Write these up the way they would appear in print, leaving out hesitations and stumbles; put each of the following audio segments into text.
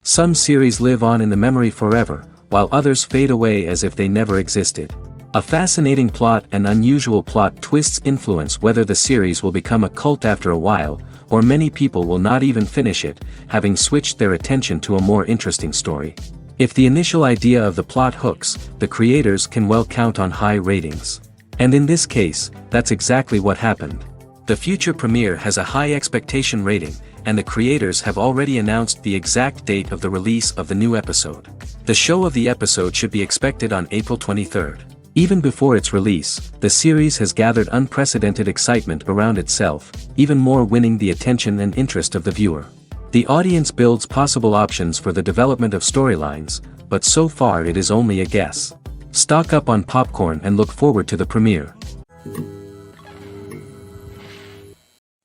Some series live on in the memory forever, while others fade away as if they never existed. A fascinating plot and unusual plot twists influence whether the series will become a cult after a while, or many people will not even finish it, having switched their attention to a more interesting story. If the initial idea of the plot hooks, the creators can well count on high ratings. And in this case, that's exactly what happened. The future premiere has a high expectation rating, and the creators have already announced the exact date of the release of the new episode. The show of the episode should be expected on April 23rd. Even before its release, the series has gathered unprecedented excitement around itself, even more winning the attention and interest of the viewer. The audience builds possible options for the development of storylines, but so far it is only a guess. Stock up on popcorn and look forward to the premiere.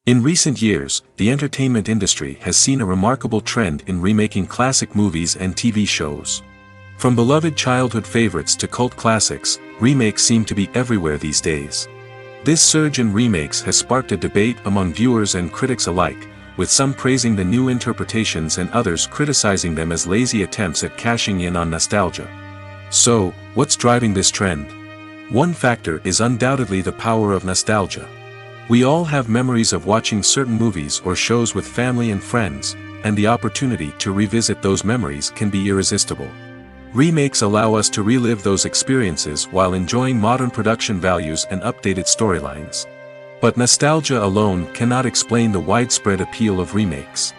In recent years, the entertainment industry has seen a remarkable trend in remaking classic movies and TV shows. From beloved childhood favorites to cult classics, remakes seem to be everywhere these days. This surge in remakes has sparked a debate among viewers and critics alike, with some praising the new interpretations and others criticizing them as lazy attempts at cashing in on nostalgia. So, what's driving this trend? One factor is undoubtedly the power of nostalgia. We all have memories of watching certain movies or shows with family and friends, and the opportunity to revisit those memories can be irresistible. Remakes allow us to relive those experiences while enjoying modern production values and updated storylines. But nostalgia alone cannot explain the widespread appeal of remakes.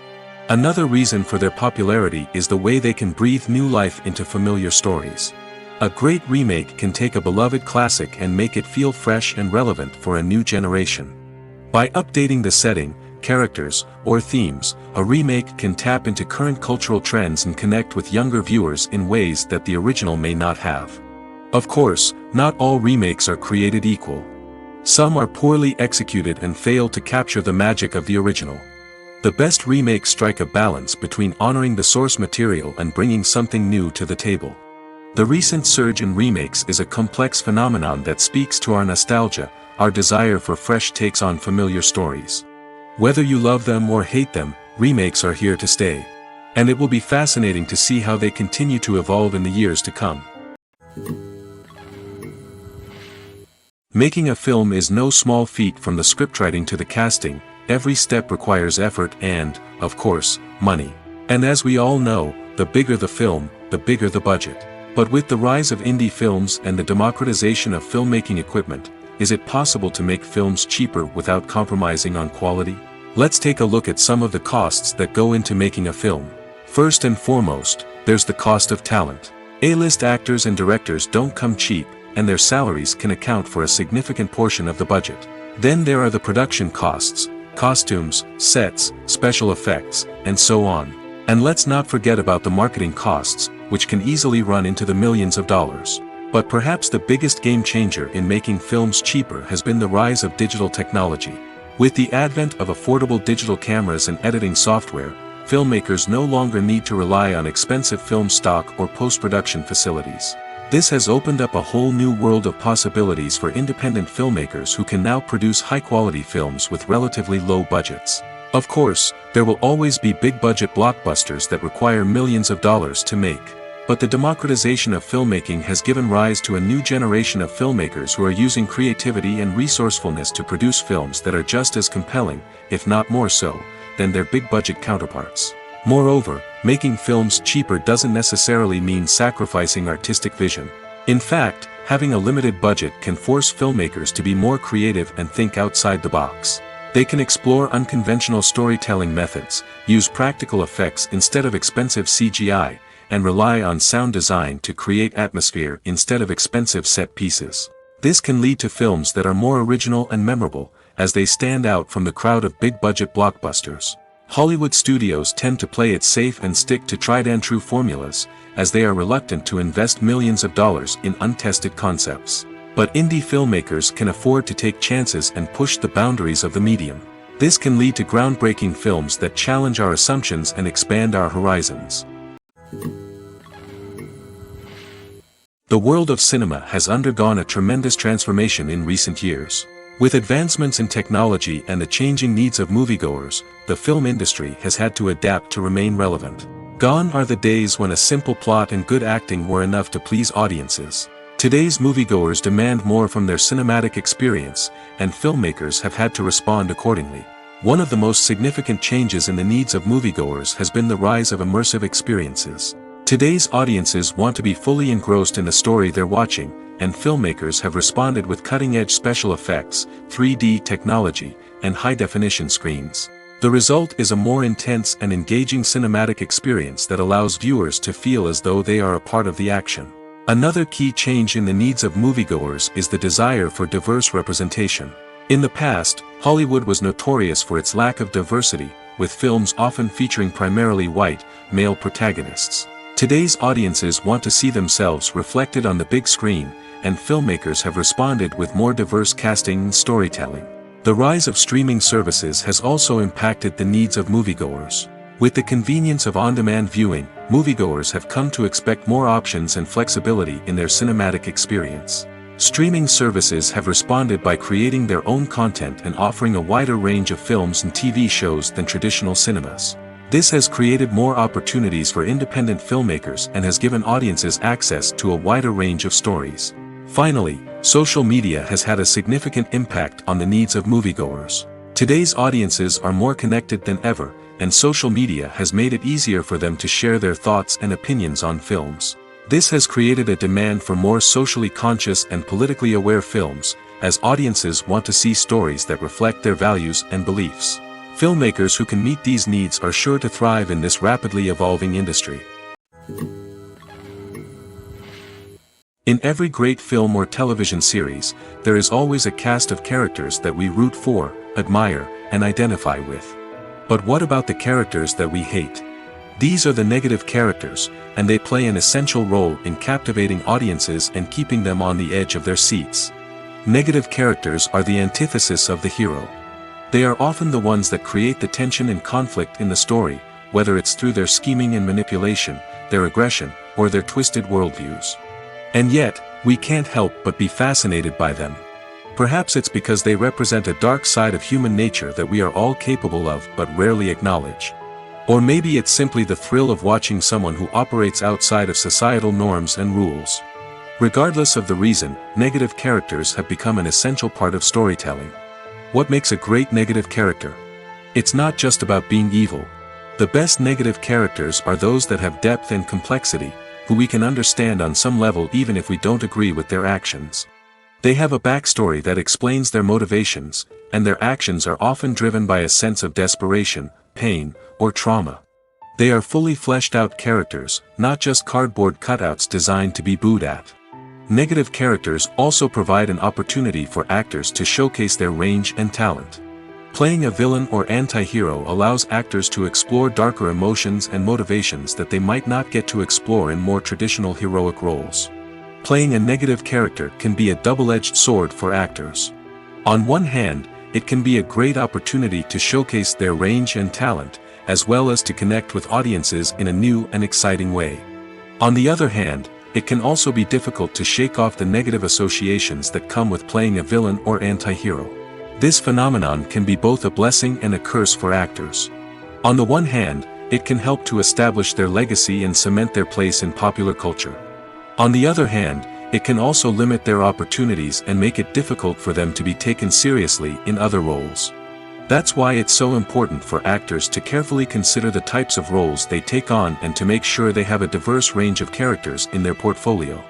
Another reason for their popularity is the way they can breathe new life into familiar stories. A great remake can take a beloved classic and make it feel fresh and relevant for a new generation. By updating the setting, characters, or themes, a remake can tap into current cultural trends and connect with younger viewers in ways that the original may not have. Of course, not all remakes are created equal. Some are poorly executed and fail to capture the magic of the original. The best remakes strike a balance between honoring the source material and bringing something new to the table. The recent surge in remakes is a complex phenomenon that speaks to our nostalgia, our desire for fresh takes on familiar stories. Whether you love them or hate them, remakes are here to stay. And it will be fascinating to see how they continue to evolve in the years to come. Making a film is no small feat. From the scriptwriting to the casting, every step requires effort and, of course, money. And as we all know, the bigger the film, the bigger the budget. But with the rise of indie films and the democratization of filmmaking equipment, is it possible to make films cheaper without compromising on quality? Let's take a look at some of the costs that go into making a film. First and foremost, there's the cost of talent. A-list actors and directors don't come cheap, and their salaries can account for a significant portion of the budget. Then there are the production costs, costumes, sets, special effects, and so on. And let's not forget about the marketing costs, which can easily run into the millions of dollars. But perhaps the biggest game changer in making films cheaper has been the rise of digital technology. With the advent of affordable digital cameras and editing software, filmmakers no longer need to rely on expensive film stock or post-production facilities. This has opened up a whole new world of possibilities for independent filmmakers who can now produce high-quality films with relatively low budgets. Of course, there will always be big-budget blockbusters that require millions of dollars to make. But the democratization of filmmaking has given rise to a new generation of filmmakers who are using creativity and resourcefulness to produce films that are just as compelling, if not more so, than their big-budget counterparts. Moreover, making films cheaper doesn't necessarily mean sacrificing artistic vision. In fact, having a limited budget can force filmmakers to be more creative and think outside the box. They can explore unconventional storytelling methods, use practical effects instead of expensive CGI, and rely on sound design to create atmosphere instead of expensive set pieces. This can lead to films that are more original and memorable, as they stand out from the crowd of big-budget blockbusters. Hollywood studios tend to play it safe and stick to tried-and-true formulas, as they are reluctant to invest millions of dollars in untested concepts. But indie filmmakers can afford to take chances and push the boundaries of the medium. This can lead to groundbreaking films that challenge our assumptions and expand our horizons. The world of cinema has undergone a tremendous transformation in recent years. With advancements in technology and the changing needs of moviegoers, the film industry has had to adapt to remain relevant. Gone are the days when a simple plot and good acting were enough to please audiences. Today's moviegoers demand more from their cinematic experience, and filmmakers have had to respond accordingly. One of the most significant changes in the needs of moviegoers has been the rise of immersive experiences. Today's audiences want to be fully engrossed in the story they're watching, and filmmakers have responded with cutting-edge special effects, 3D technology, and high-definition screens. The result is a more intense and engaging cinematic experience that allows viewers to feel as though they are a part of the action. Another key change in the needs of moviegoers is the desire for diverse representation. In the past, Hollywood was notorious for its lack of diversity, with films often featuring primarily white, male protagonists. Today's audiences want to see themselves reflected on the big screen, and filmmakers have responded with more diverse casting and storytelling. The rise of streaming services has also impacted the needs of moviegoers. With the convenience of on-demand viewing, moviegoers have come to expect more options and flexibility in their cinematic experience. Streaming services have responded by creating their own content and offering a wider range of films and TV shows than traditional cinemas. This has created more opportunities for independent filmmakers and has given audiences access to a wider range of stories. Finally, social media has had a significant impact on the needs of moviegoers. Today's audiences are more connected than ever, and social media has made it easier for them to share their thoughts and opinions on films. This has created a demand for more socially conscious and politically aware films, as audiences want to see stories that reflect their values and beliefs. Filmmakers who can meet these needs are sure to thrive in this rapidly evolving industry. In every great film or television series, there is always a cast of characters that we root for, admire, and identify with. But what about the characters that we hate? These are the negative characters, and they play an essential role in captivating audiences and keeping them on the edge of their seats. Negative characters are the antithesis of the hero. They are often the ones that create the tension and conflict in the story, whether it's through their scheming and manipulation, their aggression, or their twisted worldviews. And yet, we can't help but be fascinated by them. Perhaps it's because they represent a dark side of human nature that we are all capable of but rarely acknowledge. Or maybe it's simply the thrill of watching someone who operates outside of societal norms and rules. Regardless of the reason, negative characters have become an essential part of storytelling. What makes a great negative character? It's not just about being evil. The best negative characters are those that have depth and complexity, who we can understand on some level even if we don't agree with their actions. They have a backstory that explains their motivations, and their actions are often driven by a sense of desperation, pain, or trauma. They are fully fleshed out characters, not just cardboard cutouts designed to be booed at. Negative characters also provide an opportunity for actors to showcase their range and talent. Playing a villain or anti-hero allows actors to explore darker emotions and motivations that they might not get to explore in more traditional heroic roles. Playing a negative character can be a double-edged sword for actors. On one hand, it can be a great opportunity to showcase their range and talent, as well as to connect with audiences in a new and exciting way. On the other hand, it can also be difficult to shake off the negative associations that come with playing a villain or anti-hero. This phenomenon can be both a blessing and a curse for actors. On the one hand, it can help to establish their legacy and cement their place in popular culture. On the other hand, it can also limit their opportunities and make it difficult for them to be taken seriously in other roles. That's why it's so important for actors to carefully consider the types of roles they take on and to make sure they have a diverse range of characters in their portfolio.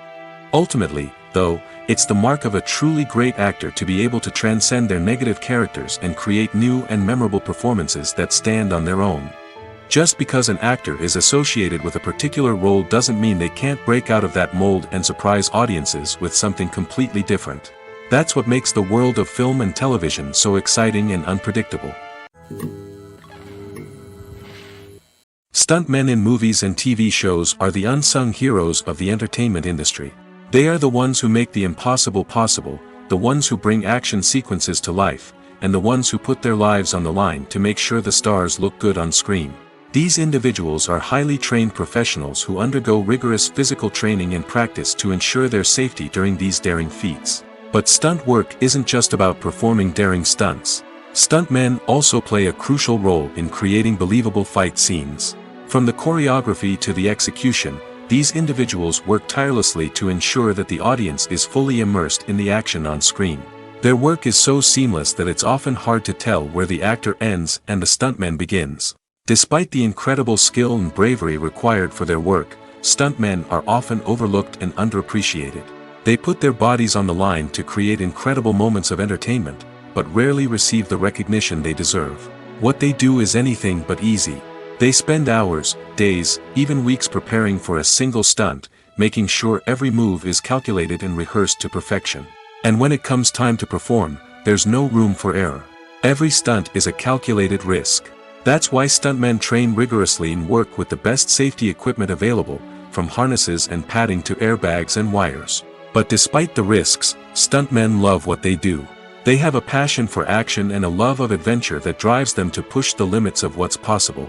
Ultimately, though, it's the mark of a truly great actor to be able to transcend their negative characters and create new and memorable performances that stand on their own. Just because an actor is associated with a particular role doesn't mean they can't break out of that mold and surprise audiences with something completely different. That's what makes the world of film and television so exciting and unpredictable. Stuntmen in movies and TV shows are the unsung heroes of the entertainment industry. They are the ones who make the impossible possible, the ones who bring action sequences to life, and the ones who put their lives on the line to make sure the stars look good on screen. These individuals are highly trained professionals who undergo rigorous physical training and practice to ensure their safety during these daring feats. But stunt work isn't just about performing daring stunts. Stuntmen also play a crucial role in creating believable fight scenes. From the choreography to the execution, these individuals work tirelessly to ensure that the audience is fully immersed in the action on screen. Their work is so seamless that it's often hard to tell where the actor ends and the stuntman begins. Despite the incredible skill and bravery required for their work, stuntmen are often overlooked and underappreciated. They put their bodies on the line to create incredible moments of entertainment, but rarely receive the recognition they deserve. What they do is anything but easy. They spend hours, days, even weeks preparing for a single stunt, making sure every move is calculated and rehearsed to perfection. And when it comes time to perform, there's no room for error. Every stunt is a calculated risk. That's why stuntmen train rigorously and work with the best safety equipment available, from harnesses and padding to airbags and wires. But despite the risks, stuntmen love what they do. They have a passion for action and a love of adventure that drives them to push the limits of what's possible.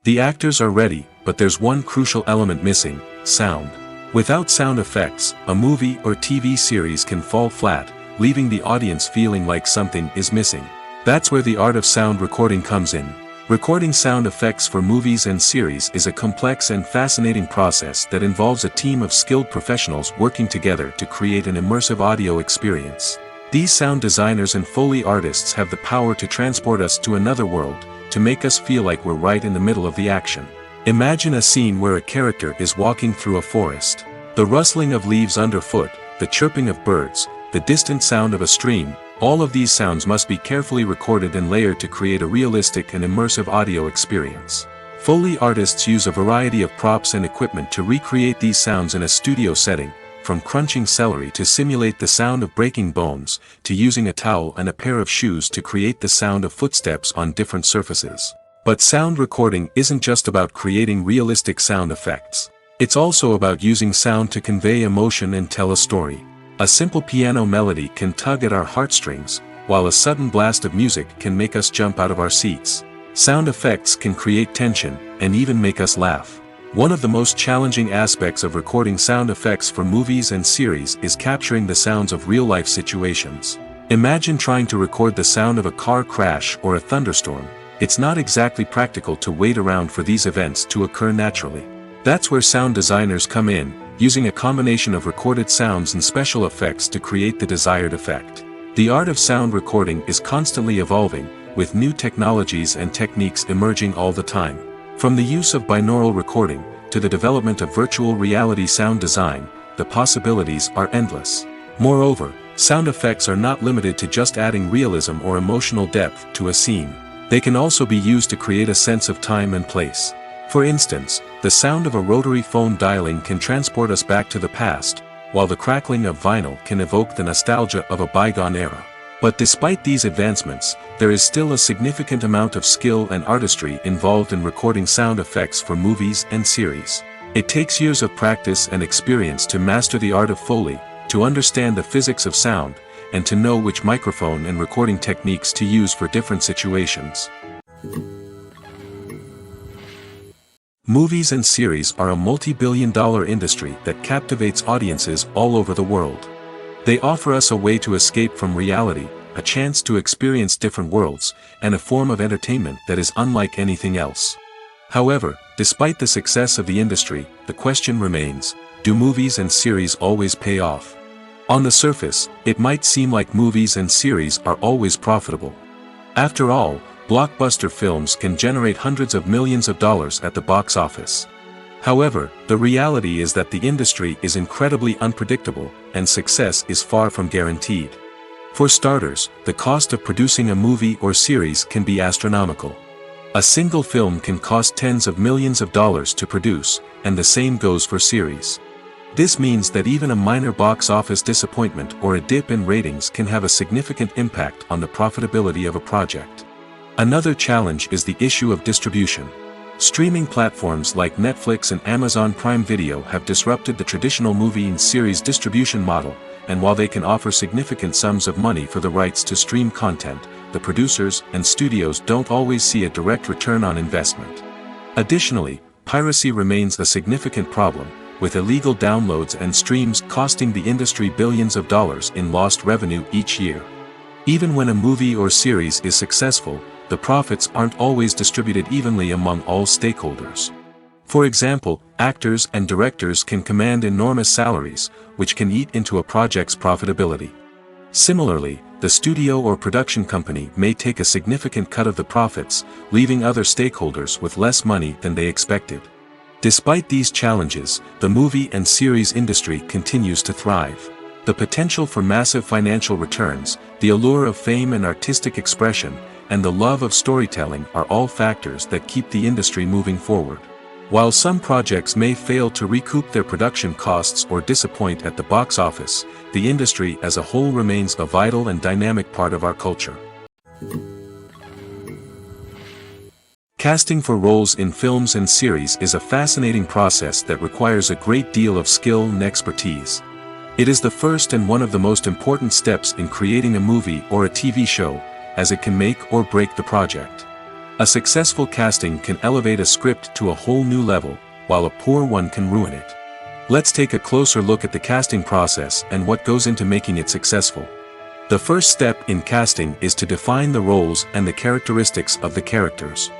The actors are ready, but there's one crucial element missing: sound. Without sound effects, a movie or TV series can fall flat, leaving the audience feeling like something is missing. That's where the art of sound recording comes in. Recording sound effects for movies and series is a complex and fascinating process that involves a team of skilled professionals working together to create an immersive audio experience. These sound designers and Foley artists have the power to transport us to another world, to make us feel like we're right in the middle of the action. Imagine a scene where a character is walking through a forest. The rustling of leaves underfoot, the chirping of birds, the distant sound of a stream, all of these sounds must be carefully recorded and layered to create a realistic and immersive audio experience. Foley artists use a variety of props and equipment to recreate these sounds in a studio setting, from crunching celery to simulate the sound of breaking bones, to using a towel and a pair of shoes to create the sound of footsteps on different surfaces. But sound recording isn't just about creating realistic sound effects. It's also about using sound to convey emotion and tell a story. A simple piano melody can tug at our heartstrings, while a sudden blast of music can make us jump out of our seats. Sound effects can create tension, and even make us laugh. One of the most challenging aspects of recording sound effects for movies and series is capturing the sounds of real-life situations. Imagine trying to record the sound of a car crash or a thunderstorm. It's not exactly practical to wait around for these events to occur naturally. That's where sound designers come in, using a combination of recorded sounds and special effects to create the desired effect. The art of sound recording is constantly evolving, with new technologies and techniques emerging all the time. From the use of binaural recording, to the development of virtual reality sound design, the possibilities are endless. Moreover, sound effects are not limited to just adding realism or emotional depth to a scene. They can also be used to create a sense of time and place. For instance, the sound of a rotary phone dialing can transport us back to the past, while the crackling of vinyl can evoke the nostalgia of a bygone era. But despite these advancements, there is still a significant amount of skill and artistry involved in recording sound effects for movies and series. It takes years of practice and experience to master the art of Foley, to understand the physics of sound, and to know which microphone and recording techniques to use for different situations. Movies and series are a multi-billion-dollar industry that captivates audiences all over the world. They offer us a way to escape from reality, a chance to experience different worlds, and a form of entertainment that is unlike anything else. However, despite the success of the industry, the question remains: do movies and series always pay off? On the surface, it might seem like movies and series are always profitable. After all, blockbuster films can generate hundreds of millions of dollars at the box office. However, the reality is that the industry is incredibly unpredictable, and success is far from guaranteed. For starters, the cost of producing a movie or series can be astronomical. A single film can cost tens of millions of dollars to produce, and the same goes for series. This means that even a minor box office disappointment or a dip in ratings can have a significant impact on the profitability of a project. Another challenge is the issue of distribution. Streaming platforms like Netflix and Amazon Prime Video have disrupted the traditional movie and series distribution model, and while they can offer significant sums of money for the rights to stream content, the producers and studios don't always see a direct return on investment. Additionally, piracy remains a significant problem, with illegal downloads and streams costing the industry billions of dollars in lost revenue each year. Even when a movie or series is successful, the profits aren't always distributed evenly among all stakeholders. For example, actors and directors can command enormous salaries, which can eat into a project's profitability. Similarly, the studio or production company may take a significant cut of the profits, leaving other stakeholders with less money than they expected. Despite these challenges, the movie and series industry continues to thrive. The potential for massive financial returns, the allure of fame and artistic expression, and the love of storytelling are all factors that keep the industry moving forward. While some projects may fail to recoup their production costs or disappoint at the box office, the industry as a whole remains a vital and dynamic part of our culture. Casting for roles in films and series is a fascinating process that requires a great deal of skill and expertise. It is the first and one of the most important steps in creating a movie or a TV show, as it can make or break the project. A successful casting can elevate a script to a whole new level, while a poor one can ruin it. Let's take a closer look at the casting process and what goes into making it successful. The first step in casting is to define the roles and the characteristics of the characters.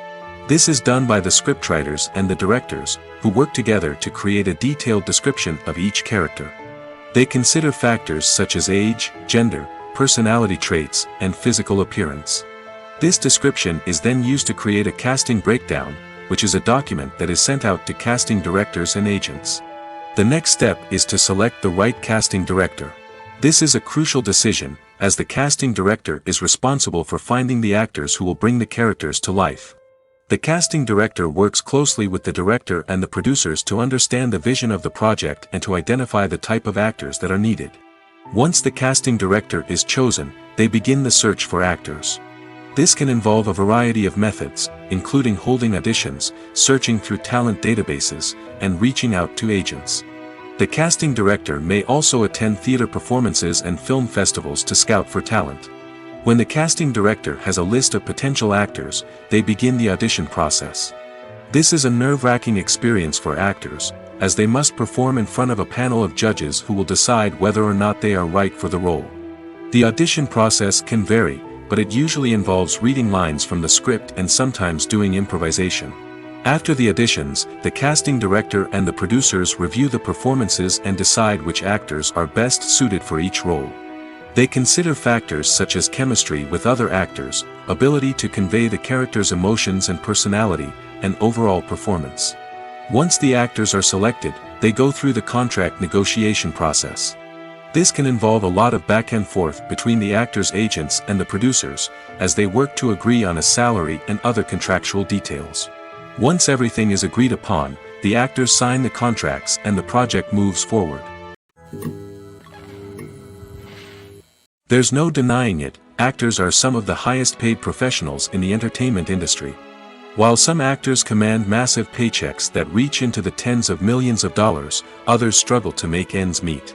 This is done by the scriptwriters and the directors, who work together to create a detailed description of each character. They consider factors such as age, gender, personality traits, and physical appearance. This description is then used to create a casting breakdown, which is a document that is sent out to casting directors and agents. The next step is to select the right casting director. This is a crucial decision, as the casting director is responsible for finding the actors who will bring the characters to life. The casting director works closely with the director and the producers to understand the vision of the project and to identify the type of actors that are needed. Once the casting director is chosen, they begin the search for actors. This can involve a variety of methods, including holding auditions, searching through talent databases, and reaching out to agents. The casting director may also attend theater performances and film festivals to scout for talent. When the casting director has a list of potential actors, they begin the audition process. This is a nerve-wracking experience for actors, as they must perform in front of a panel of judges who will decide whether or not they are right for the role. The audition process can vary, but it usually involves reading lines from the script and sometimes doing improvisation. After the auditions, the casting director and the producers review the performances and decide which actors are best suited for each role. They consider factors such as chemistry with other actors, ability to convey the character's emotions and personality, and overall performance. Once the actors are selected, they go through the contract negotiation process. This can involve a lot of back and forth between the actors' agents and the producers, as they work to agree on a salary and other contractual details. Once everything is agreed upon, the actors sign the contracts and the project moves forward. There's no denying it, actors are some of the highest paid professionals in the entertainment industry. While some actors command massive paychecks that reach into the tens of millions of dollars, others struggle to make ends meet.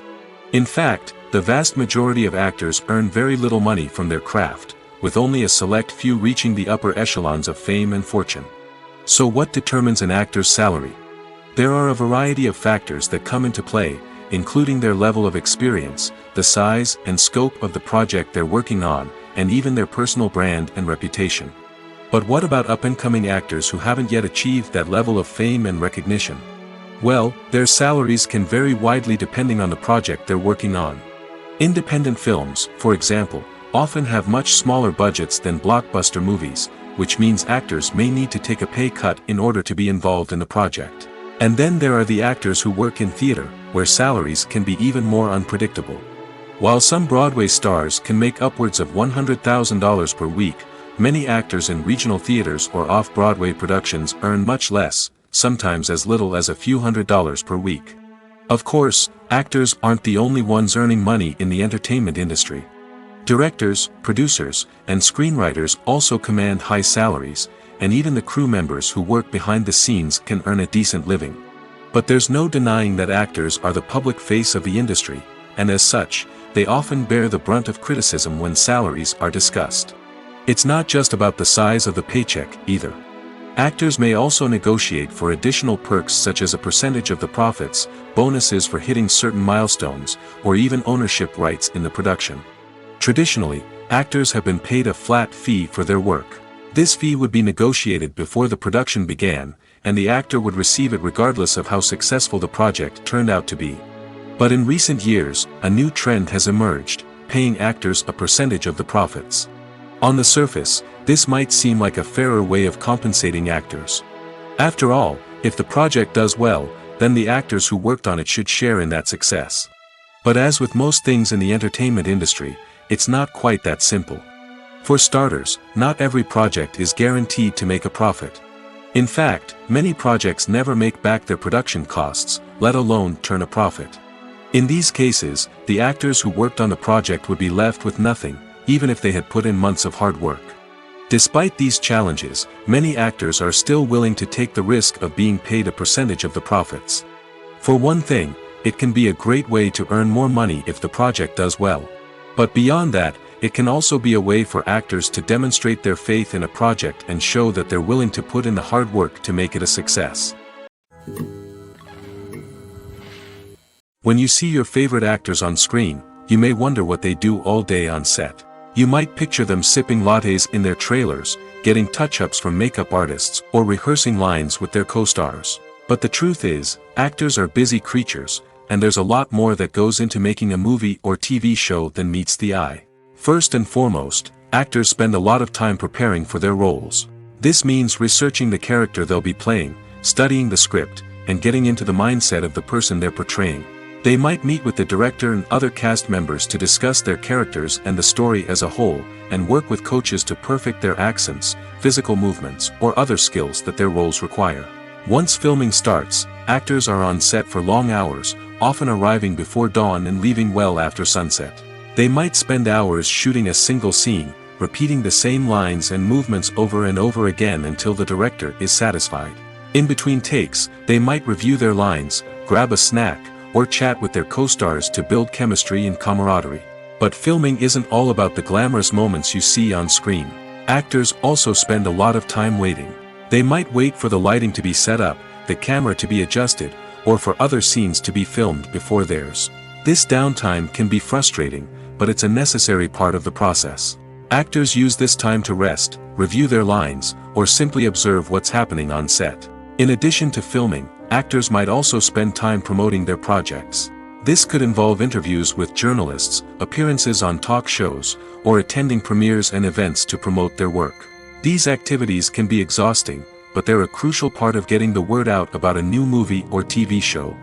In fact, the vast majority of actors earn very little money from their craft, with only a select few reaching the upper echelons of fame and fortune. So what determines an actor's salary? There are a variety of factors that come into play, including their level of experience, the size and scope of the project they're working on, and even their personal brand and reputation. But what about up-and-coming actors who haven't yet achieved that level of fame and recognition? Well, their salaries can vary widely depending on the project they're working on. Independent films, for example, often have much smaller budgets than blockbuster movies, which means actors may need to take a pay cut in order to be involved in the project. And then there are the actors who work in theater, where salaries can be even more unpredictable. While some Broadway stars can make upwards of $100,000 per week, many actors in regional theaters or off-Broadway productions earn much less, sometimes as little as a few $100s per week. Of course, actors aren't the only ones earning money in the entertainment industry. Directors, producers, and screenwriters also command high salaries, and even the crew members who work behind the scenes can earn a decent living. But there's no denying that actors are the public face of the industry, and as such, they often bear the brunt of criticism when salaries are discussed. It's not just about the size of the paycheck, either. Actors may also negotiate for additional perks such as a percentage of the profits, bonuses for hitting certain milestones, or even ownership rights in the production. Traditionally, actors have been paid a flat fee for their work. This fee would be negotiated before the production began, and the actor would receive it regardless of how successful the project turned out to be. But in recent years, a new trend has emerged, paying actors a percentage of the profits. On the surface, this might seem like a fairer way of compensating actors. After all, if the project does well, then the actors who worked on it should share in that success. But as with most things in the entertainment industry, it's not quite that simple. For starters, not every project is guaranteed to make a profit. In fact, many projects never make back their production costs, let alone turn a profit. In these cases, the actors who worked on the project would be left with nothing, even if they had put in months of hard work. Despite these challenges, many actors are still willing to take the risk of being paid a percentage of the profits. For one thing, it can be a great way to earn more money if the project does well. But beyond that, it can also be a way for actors to demonstrate their faith in a project and show that they're willing to put in the hard work to make it a success. When you see your favorite actors on screen, you may wonder what they do all day on set. You might picture them sipping lattes in their trailers, getting touch-ups from makeup artists, or rehearsing lines with their co-stars. But the truth is, actors are busy creatures, and there's a lot more that goes into making a movie or TV show than meets the eye. First and foremost, actors spend a lot of time preparing for their roles. This means researching the character they'll be playing, studying the script, and getting into the mindset of the person they're portraying. They might meet with the director and other cast members to discuss their characters and the story as a whole, and work with coaches to perfect their accents, physical movements, or other skills that their roles require. Once filming starts, actors are on set for long hours, often arriving before dawn and leaving well after sunset. They might spend hours shooting a single scene, repeating the same lines and movements over and over again until the director is satisfied. In between takes, they might review their lines, grab a snack, or chat with their co-stars to build chemistry and camaraderie. But filming isn't all about the glamorous moments you see on screen. Actors also spend a lot of time waiting. They might wait for the lighting to be set up, the camera to be adjusted, or for other scenes to be filmed before theirs. This downtime can be frustrating, but it's a necessary part of the process. Actors use this time to rest, review their lines, or simply observe what's happening on set. In addition to filming, actors might also spend time promoting their projects. This could involve interviews with journalists, appearances on talk shows, or attending premieres and events to promote their work. These activities can be exhausting, but they're a crucial part of getting the word out about a new movie or TV show.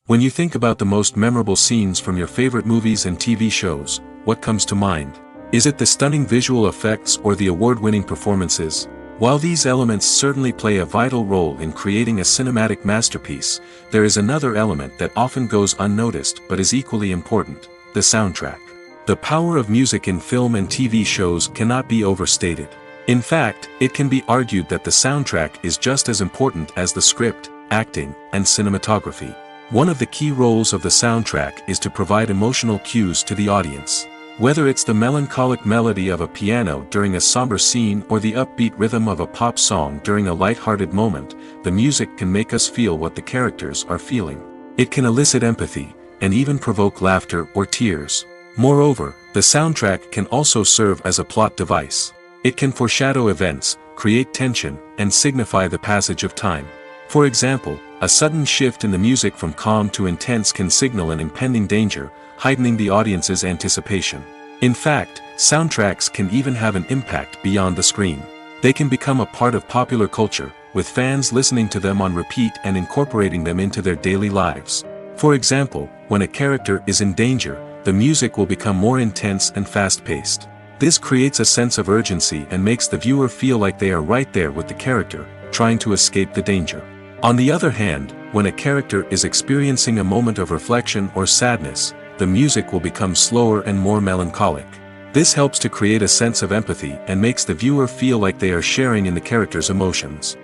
When you think about the most memorable scenes from your favorite movies and TV shows, what comes to mind? Is it the stunning visual effects or the award-winning performances? While these elements certainly play a vital role in creating a cinematic masterpiece, there is another element that often goes unnoticed but is equally important: the soundtrack. The power of music in film and TV shows cannot be overstated. In fact, it can be argued that the soundtrack is just as important as the script, acting, and cinematography. One of the key roles of the soundtrack is to provide emotional cues to the audience. Whether it's the melancholic melody of a piano during a somber scene or the upbeat rhythm of a pop song during a light-hearted moment, the music can make us feel what the characters are feeling. It can elicit empathy, and even provoke laughter or tears. Moreover, the soundtrack can also serve as a plot device. It can foreshadow events, create tension, and signify the passage of time. For example, a sudden shift in the music from calm to intense can signal an impending danger, heightening the audience's anticipation. In fact, soundtracks can even have an impact beyond the screen. They can become a part of popular culture, with fans listening to them on repeat and incorporating them into their daily lives. For example, when a character is in danger, the music will become more intense and fast-paced. This creates a sense of urgency and makes the viewer feel like they are right there with the character, trying to escape the danger. On the other hand, when a character is experiencing a moment of reflection or sadness, the music will become slower and more melancholic. This helps to create a sense of empathy and makes the viewer feel like they are sharing in the character's emotions.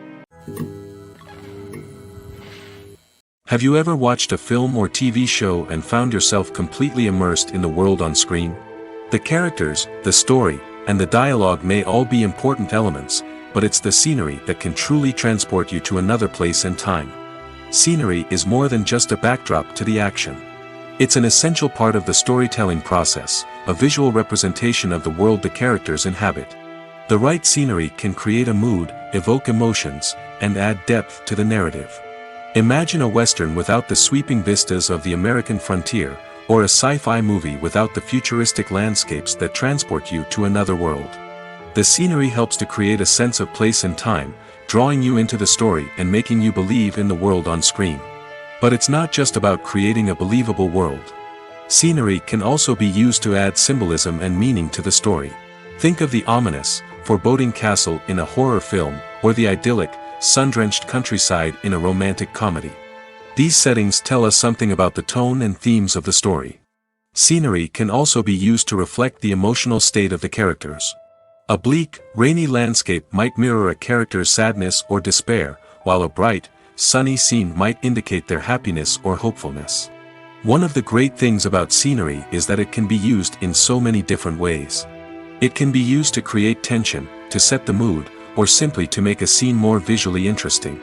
Have you ever watched a film or TV show and found yourself completely immersed in the world on screen? The characters, the story, and the dialogue may all be important elements, but it's the scenery that can truly transport you to another place and time. Scenery is more than just a backdrop to the action. It's an essential part of the storytelling process, a visual representation of the world the characters inhabit. The right scenery can create a mood, evoke emotions, and add depth to the narrative. Imagine a Western without the sweeping vistas of the American frontier, or a sci-fi movie without the futuristic landscapes that transport you to another world. The scenery helps to create a sense of place and time, drawing you into the story and making you believe in the world on screen. But it's not just about creating a believable world. Scenery can also be used to add symbolism and meaning to the story. Think of the ominous, foreboding castle in a horror film, or the idyllic, sun-drenched countryside in a romantic comedy. These settings tell us something about the tone and themes of the story. Scenery can also be used to reflect the emotional state of the characters. A bleak, rainy landscape might mirror a character's sadness or despair, while a bright, sunny scene might indicate their happiness or hopefulness. One of the great things about scenery is that it can be used in so many different ways. It can be used to create tension, to set the mood, or simply to make a scene more visually interesting.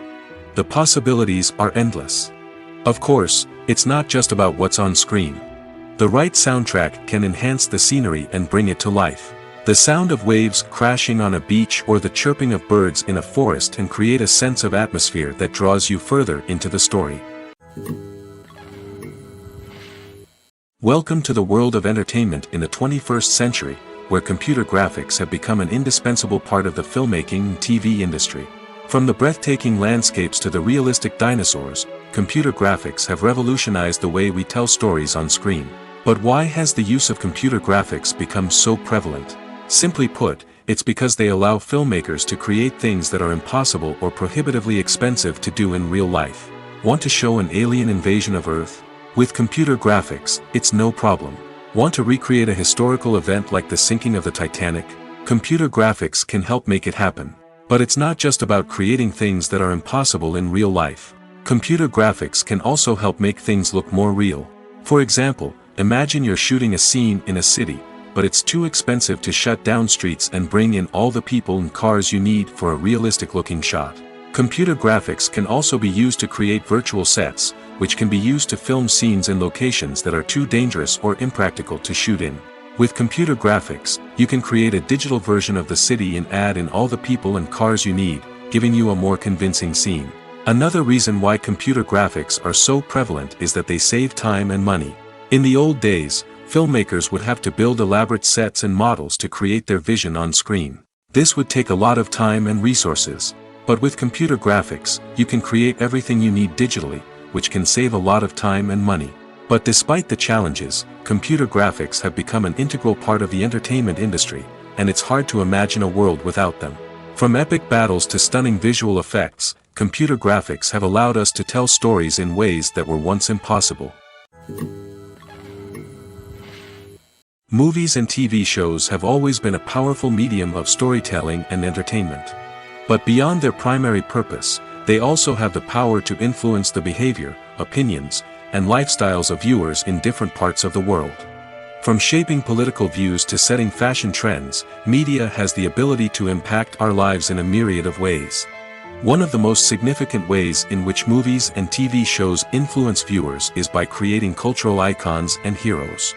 The possibilities are endless. Of course, it's not just about what's on screen. The right soundtrack can enhance the scenery and bring it to life. The sound of waves crashing on a beach or the chirping of birds in a forest can create a sense of atmosphere that draws you further into the story. Welcome to the world of entertainment in the 21st century, where computer graphics have become an indispensable part of the filmmaking and TV industry. From the breathtaking landscapes to the realistic dinosaurs, computer graphics have revolutionized the way we tell stories on screen. But why has the use of computer graphics become so prevalent? Simply put, it's because they allow filmmakers to create things that are impossible or prohibitively expensive to do in real life. Want to show an alien invasion of Earth? With computer graphics, it's no problem. Want to recreate a historical event like the sinking of the Titanic? Computer graphics can help make it happen. But it's not just about creating things that are impossible in real life. Computer graphics can also help make things look more real. For example, imagine you're shooting a scene in a city, but it's too expensive to shut down streets and bring in all the people and cars you need for a realistic-looking shot. Computer graphics can also be used to create virtual sets, which can be used to film scenes in locations that are too dangerous or impractical to shoot in. With computer graphics, you can create a digital version of the city and add in all the people and cars you need, giving you a more convincing scene. Another reason why computer graphics are so prevalent is that they save time and money. In the old days, filmmakers would have to build elaborate sets and models to create their vision on screen. This would take a lot of time and resources. But with computer graphics, you can create everything you need digitally, which can save a lot of time and money. But despite the challenges, computer graphics have become an integral part of the entertainment industry, and it's hard to imagine a world without them. From epic battles to stunning visual effects, computer graphics have allowed us to tell stories in ways that were once impossible. Movies and TV shows have always been a powerful medium of storytelling and entertainment. But beyond their primary purpose, they also have the power to influence the behavior, opinions, and lifestyles of viewers in different parts of the world. From shaping political views to setting fashion trends, media has the ability to impact our lives in a myriad of ways. One of the most significant ways in which movies and TV shows influence viewers is by creating cultural icons and heroes.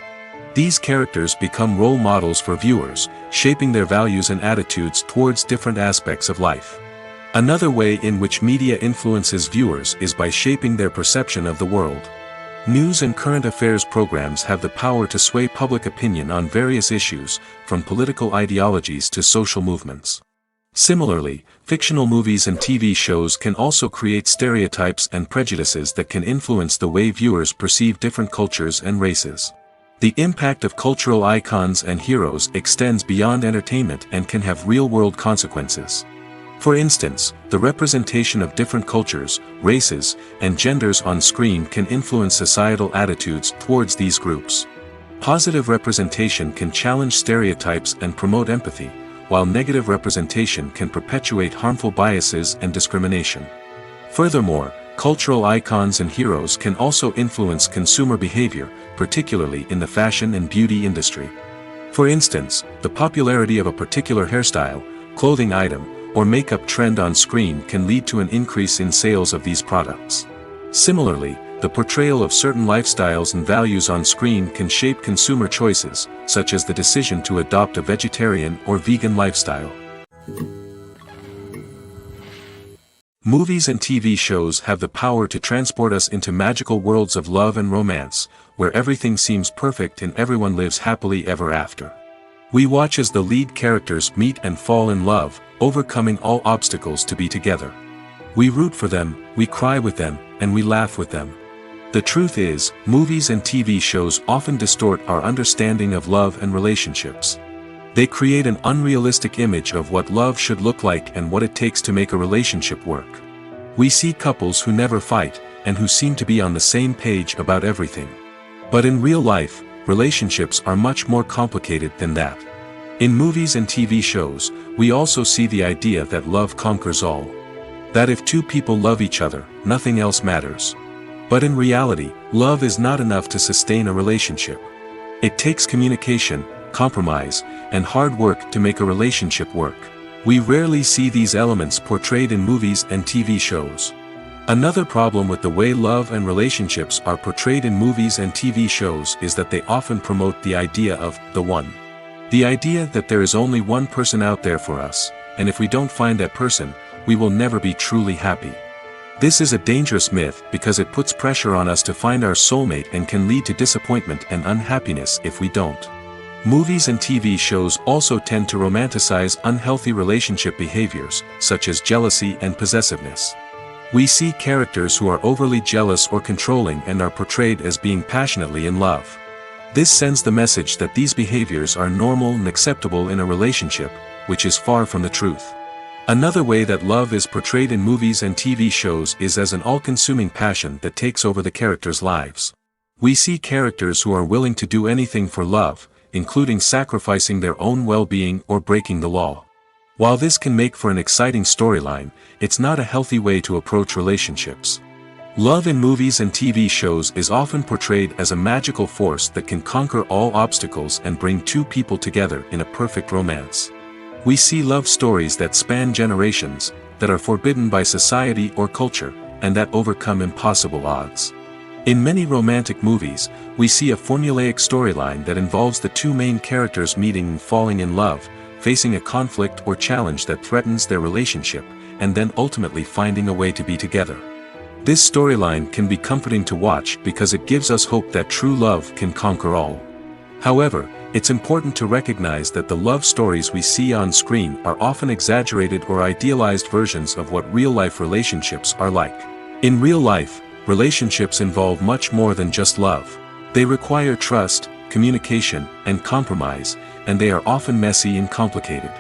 These characters become role models for viewers, shaping their values and attitudes towards different aspects of life. Another way in which media influences viewers is by shaping their perception of the world. News and current affairs programs have the power to sway public opinion on various issues, from political ideologies to social movements. Similarly, fictional movies and TV shows can also create stereotypes and prejudices that can influence the way viewers perceive different cultures and races. The impact of cultural icons and heroes extends beyond entertainment and can have real-world consequences. For instance, the representation of different cultures, races, and genders on screen can influence societal attitudes towards these groups. Positive representation can challenge stereotypes and promote empathy, while negative representation can perpetuate harmful biases and discrimination. Furthermore, cultural icons and heroes can also influence consumer behavior, particularly in the fashion and beauty industry. For instance, the popularity of a particular hairstyle, clothing item, or makeup trend on screen can lead to an increase in sales of these products. Similarly, the portrayal of certain lifestyles and values on screen can shape consumer choices, such as the decision to adopt a vegetarian or vegan lifestyle. Movies and TV shows have the power to transport us into magical worlds of love and romance, where everything seems perfect and everyone lives happily ever after. We watch as the lead characters meet and fall in love, overcoming all obstacles to be together. We root for them, we cry with them, and we laugh with them. The truth is, movies and TV shows often distort our understanding of love and relationships. They create an unrealistic image of what love should look like and what it takes to make a relationship work. We see couples who never fight, and who seem to be on the same page about everything. But in real life, relationships are much more complicated than that. In movies and TV shows, we also see the idea that love conquers all. That if two people love each other, nothing else matters. But in reality, love is not enough to sustain a relationship. It takes communication, compromise, and hard work to make a relationship work. We rarely see these elements portrayed in movies and TV shows. Another problem with the way love and relationships are portrayed in movies and TV shows is that they often promote the idea of the one. The idea that there is only one person out there for us, and if we don't find that person, we will never be truly happy. This is a dangerous myth because it puts pressure on us to find our soulmate and can lead to disappointment and unhappiness if we don't. Movies and TV shows also tend to romanticize unhealthy relationship behaviors, such as jealousy and possessiveness. We see characters who are overly jealous or controlling and are portrayed as being passionately in love. This sends the message that these behaviors are normal and acceptable in a relationship, which is far from the truth. Another way that love is portrayed in movies and TV shows is as an all-consuming passion that takes over the characters' lives. We see characters who are willing to do anything for love, including sacrificing their own well-being or breaking the law. While this can make for an exciting storyline, it's not a healthy way to approach relationships. Love in movies and TV shows is often portrayed as a magical force that can conquer all obstacles and bring two people together in a perfect romance. We see love stories that span generations, that are forbidden by society or culture, and that overcome impossible odds. In many romantic movies, we see a formulaic storyline that involves the two main characters meeting and falling in love, facing a conflict or challenge that threatens their relationship, and then ultimately finding a way to be together. This storyline can be comforting to watch because it gives us hope that true love can conquer all. However, it's important to recognize that the love stories we see on screen are often exaggerated or idealized versions of what real-life relationships are like. In real life, relationships involve much more than just love. They require trust, communication, and compromise, and they are often messy and complicated.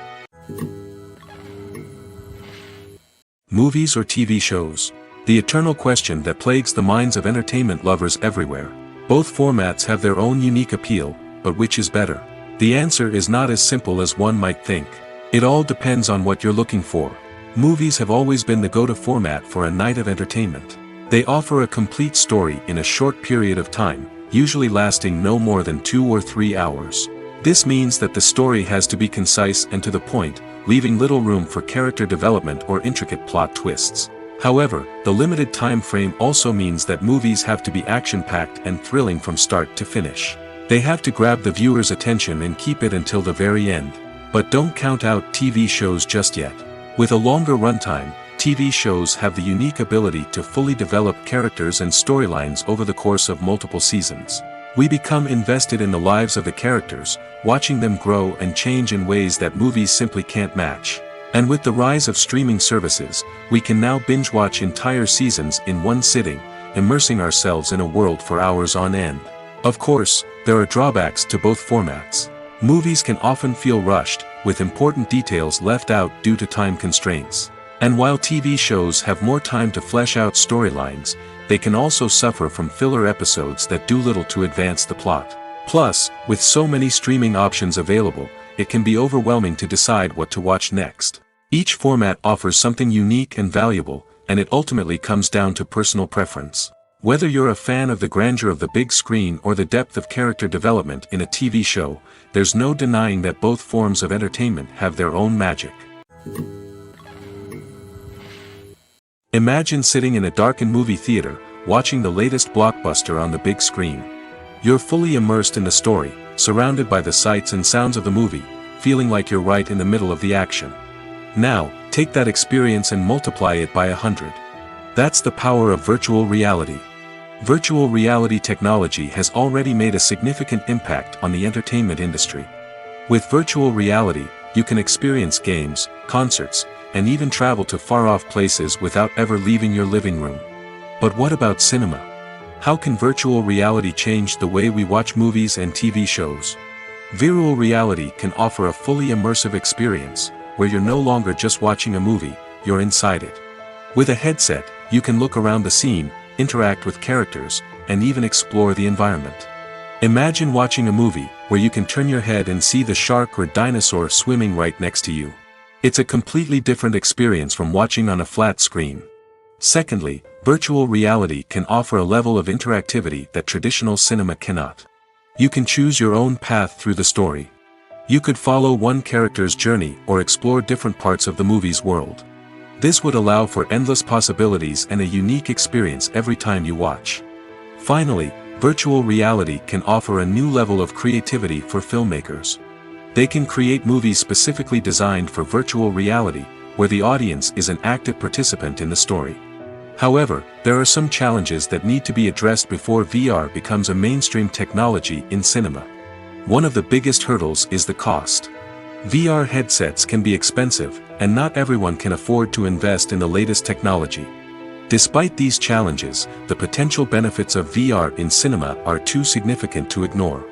Movies or TV shows? The eternal question that plagues the minds of entertainment lovers everywhere. Both formats have their own unique appeal, but which is better? The answer is not as simple as one might think. It all depends on what you're looking for. Movies have always been the go-to format for a night of entertainment. They offer a complete story in a short period of time, usually lasting no more than 2 or 3 hours. This means that the story has to be concise and to the point, leaving little room for character development or intricate plot twists. However, the limited time frame also means that movies have to be action-packed and thrilling from start to finish. They have to grab the viewer's attention and keep it until the very end. But don't count out TV shows just yet. With a longer runtime, TV shows have the unique ability to fully develop characters and storylines over the course of multiple seasons. We become invested in the lives of the characters, watching them grow and change in ways that movies simply can't match. And with the rise of streaming services, we can now binge-watch entire seasons in one sitting, immersing ourselves in a world for hours on end. Of course, there are drawbacks to both formats. Movies can often feel rushed, with important details left out due to time constraints. And while TV shows have more time to flesh out storylines, they can also suffer from filler episodes that do little to advance the plot. Plus, with so many streaming options available, it can be overwhelming to decide what to watch next. Each format offers something unique and valuable, and it ultimately comes down to personal preference. Whether you're a fan of the grandeur of the big screen or the depth of character development in a TV show, there's no denying that both forms of entertainment have their own magic. Imagine sitting in a darkened movie theater, watching the latest blockbuster on the big screen. You're fully immersed in the story, surrounded by the sights and sounds of the movie, feeling like you're right in the middle of the action. Now, take that experience and multiply it by 100. That's the power of virtual reality. Virtual reality technology has already made a significant impact on the entertainment industry. With virtual reality, you can experience games, concerts, and even travel to far-off places without ever leaving your living room. But what about cinema? How can virtual reality change the way we watch movies and TV shows? Virtual reality can offer a fully immersive experience, where you're no longer just watching a movie, you're inside it. With a headset, you can look around the scene, interact with characters, and even explore the environment. Imagine watching a movie, where you can turn your head and see the shark or dinosaur swimming right next to you. It's a completely different experience from watching on a flat screen. Secondly, virtual reality can offer a level of interactivity that traditional cinema cannot. You can choose your own path through the story. You could follow one character's journey or explore different parts of the movie's world. This would allow for endless possibilities and a unique experience every time you watch. Finally, virtual reality can offer a new level of creativity for filmmakers. They can create movies specifically designed for virtual reality, where the audience is an active participant in the story. However, there are some challenges that need to be addressed before VR becomes a mainstream technology in cinema. One of the biggest hurdles is the cost. VR headsets can be expensive, and not everyone can afford to invest in the latest technology. Despite these challenges, the potential benefits of VR in cinema are too significant to ignore.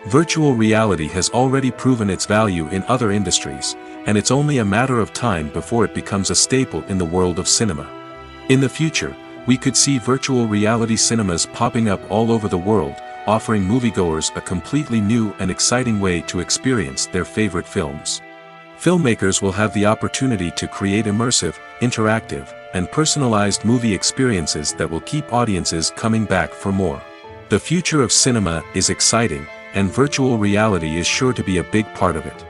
Virtual reality has already proven its value in other industries, and it's only a matter of time before it becomes a staple in the world of cinema. In the future, we could see virtual reality cinemas popping up all over the world, offering moviegoers a completely new and exciting way to experience their favorite films. Filmmakers will have the opportunity to create immersive, interactive, and personalized movie experiences that will keep audiences coming back for more. The future of cinema is exciting, and virtual reality is sure to be a big part of it.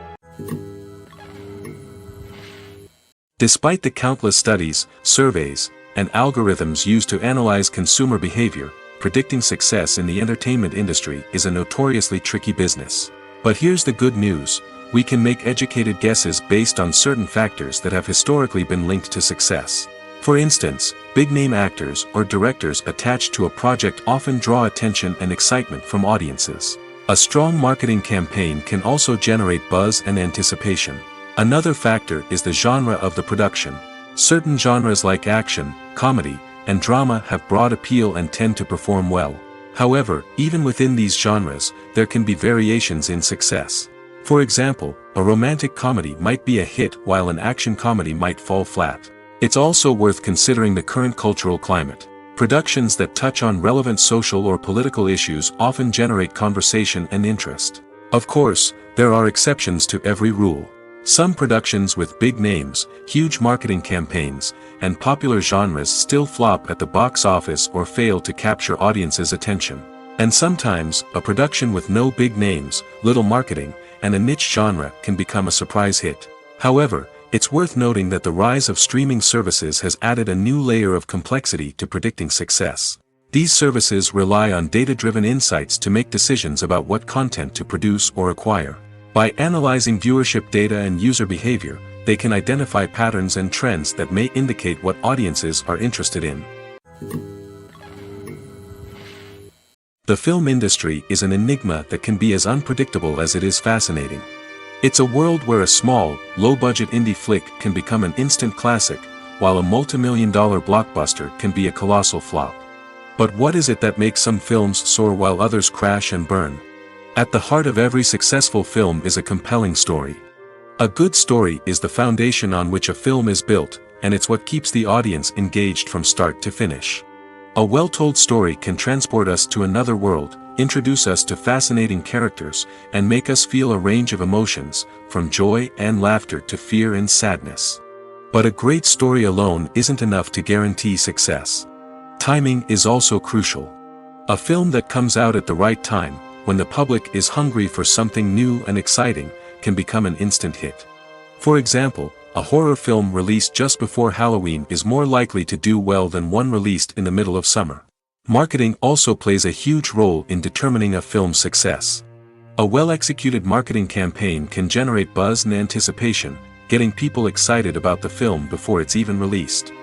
Despite the countless studies, surveys, and algorithms used to analyze consumer behavior, predicting success in the entertainment industry is a notoriously tricky business. But here's the good news: we can make educated guesses based on certain factors that have historically been linked to success. For instance, big-name actors or directors attached to a project often draw attention and excitement from audiences. A strong marketing campaign can also generate buzz and anticipation. Another factor is the genre of the production. Certain genres like action, comedy, and drama have broad appeal and tend to perform well. However, even within these genres, there can be variations in success. For example, a romantic comedy might be a hit while an action comedy might fall flat. It's also worth considering the current cultural climate. Productions that touch on relevant social or political issues often generate conversation and interest. Of course, there are exceptions to every rule. Some productions with big names, huge marketing campaigns, and popular genres still flop at the box office or fail to capture audiences' attention. And sometimes, a production with no big names, little marketing, and a niche genre can become a surprise hit. However, it's worth noting that the rise of streaming services has added a new layer of complexity to predicting success. These services rely on data-driven insights to make decisions about what content to produce or acquire. By analyzing viewership data and user behavior, they can identify patterns and trends that may indicate what audiences are interested in. The film industry is an enigma that can be as unpredictable as it is fascinating. It's a world where a small, low-budget indie flick can become an instant classic, while a multi-million-dollar blockbuster can be a colossal flop. But what is it that makes some films soar while others crash and burn? At the heart of every successful film is a compelling story. A good story is the foundation on which a film is built, and it's what keeps the audience engaged from start to finish. A well-told story can transport us to another world, introduce us to fascinating characters, and make us feel a range of emotions, from joy and laughter to fear and sadness. But a great story alone isn't enough to guarantee success. Timing is also crucial. A film that comes out at the right time, when the public is hungry for something new and exciting, can become an instant hit. For example, a horror film released just before Halloween is more likely to do well than one released in the middle of summer. Marketing also plays a huge role in determining a film's success. A well-executed marketing campaign can generate buzz and anticipation, getting people excited about the film before it's even released.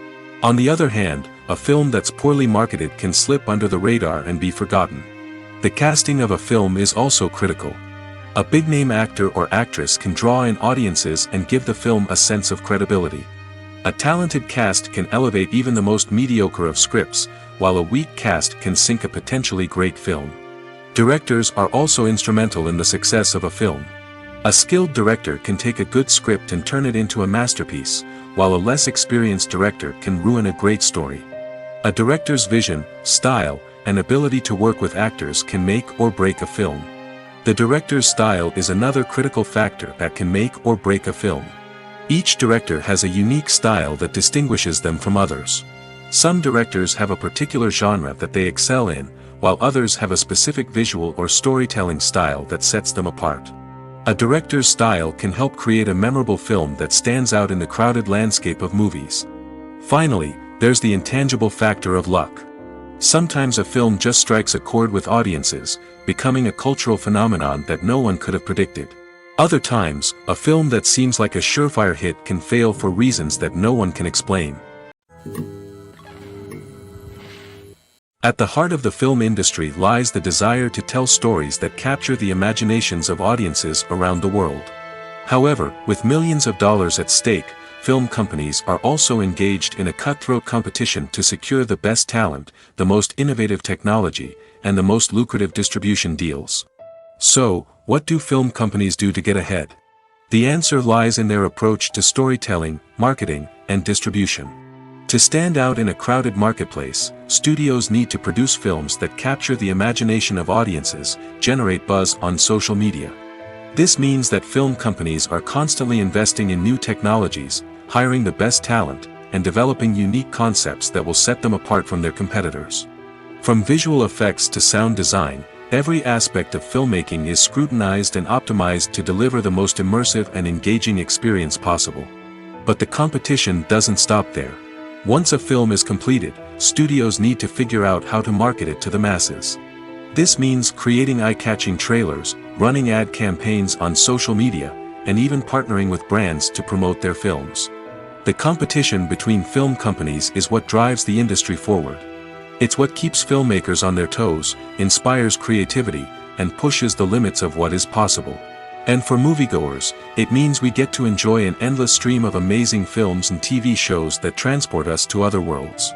On the other hand, a film that's poorly marketed can slip under the radar and be forgotten. The casting of a film is also critical. A big-name actor or actress can draw in audiences and give the film a sense of credibility. A talented cast can elevate even the most mediocre of scripts, while a weak cast can sink a potentially great film. Directors are also instrumental in the success of a film. A skilled director can take a good script and turn it into a masterpiece, while a less experienced director can ruin a great story. A director's vision, style, and ability to work with actors can make or break a film. The director's style is another critical factor that can make or break a film. Each director has a unique style that distinguishes them from others. Some directors have a particular genre that they excel in, while others have a specific visual or storytelling style that sets them apart. A director's style can help create a memorable film that stands out in the crowded landscape of movies. Finally, there's the intangible factor of luck. Sometimes a film just strikes a chord with audiences, becoming a cultural phenomenon that no one could have predicted. Other times, a film that seems like a surefire hit can fail for reasons that no one can explain. At the heart of the film industry lies the desire to tell stories that capture the imaginations of audiences around the world. However, with millions of dollars at stake, film companies are also engaged in a cutthroat competition to secure the best talent, the most innovative technology, and the most lucrative distribution deals. So, what do film companies do to get ahead? The answer lies in their approach to storytelling, marketing, and distribution. To stand out in a crowded marketplace, studios need to produce films that capture the imagination of audiences, generate buzz on social media. This means that film companies are constantly investing in new technologies, hiring the best talent, and developing unique concepts that will set them apart from their competitors. From visual effects to sound design, every aspect of filmmaking is scrutinized and optimized to deliver the most immersive and engaging experience possible. But the competition doesn't stop there. Once a film is completed, studios need to figure out how to market it to the masses. This means creating eye-catching trailers, running ad campaigns on social media, and even partnering with brands to promote their films. The competition between film companies is what drives the industry forward. It's what keeps filmmakers on their toes, inspires creativity, and pushes the limits of what is possible. And for moviegoers, it means we get to enjoy an endless stream of amazing films and TV shows that transport us to other worlds.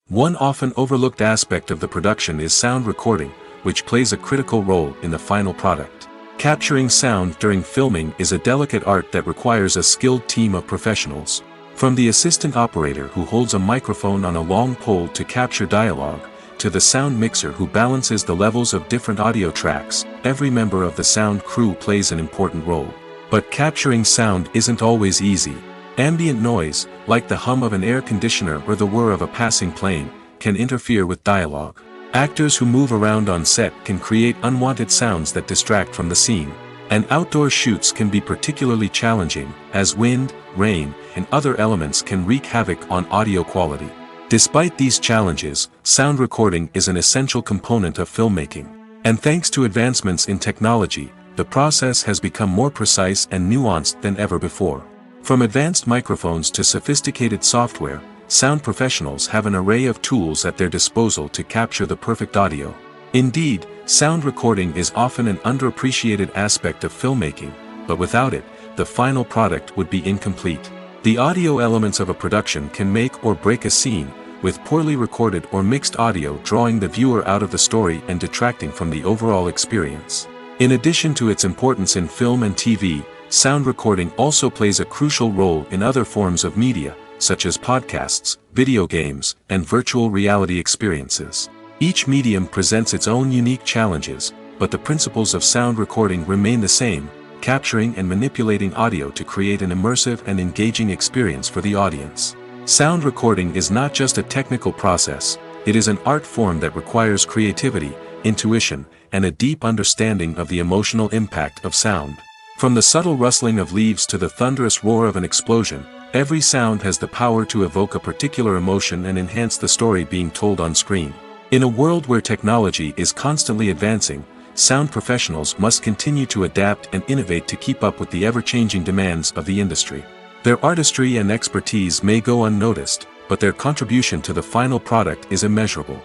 One often overlooked aspect of the production is sound recording, which plays a critical role in the final product. Capturing sound during filming is a delicate art that requires a skilled team of professionals. From the assistant operator who holds a microphone on a long pole to capture dialogue, to the sound mixer who balances the levels of different audio tracks, every member of the sound crew plays an important role. But capturing sound isn't always easy. Ambient noise, like the hum of an air conditioner or the whir of a passing plane, can interfere with dialogue. Actors who move around on set can create unwanted sounds that distract from the scene. And outdoor shoots can be particularly challenging, as wind, rain, and other elements can wreak havoc on audio quality. Despite these challenges, sound recording is an essential component of filmmaking. And thanks to advancements in technology, the process has become more precise and nuanced than ever before. From advanced microphones to sophisticated software, sound professionals have an array of tools at their disposal to capture the perfect audio. Indeed, sound recording is often an underappreciated aspect of filmmaking, but without it, the final product would be incomplete. The audio elements of a production can make or break a scene, with poorly recorded or mixed audio drawing the viewer out of the story and detracting from the overall experience. In addition to its importance in film and TV, sound recording also plays a crucial role in other forms of media, such as podcasts, video games, and virtual reality experiences. Each medium presents its own unique challenges, but the principles of sound recording remain the same: capturing and manipulating audio to create an immersive and engaging experience for the audience. Sound recording is not just a technical process, it is an art form that requires creativity, intuition, and a deep understanding of the emotional impact of sound. From the subtle rustling of leaves to the thunderous roar of an explosion, Every sound has the power to evoke a particular emotion and enhance the story being told on screen. In a world where technology is constantly advancing, sound professionals must continue to adapt and innovate to keep up with the ever-changing demands of the industry. Their artistry and expertise may go unnoticed, but their contribution to the final product is immeasurable.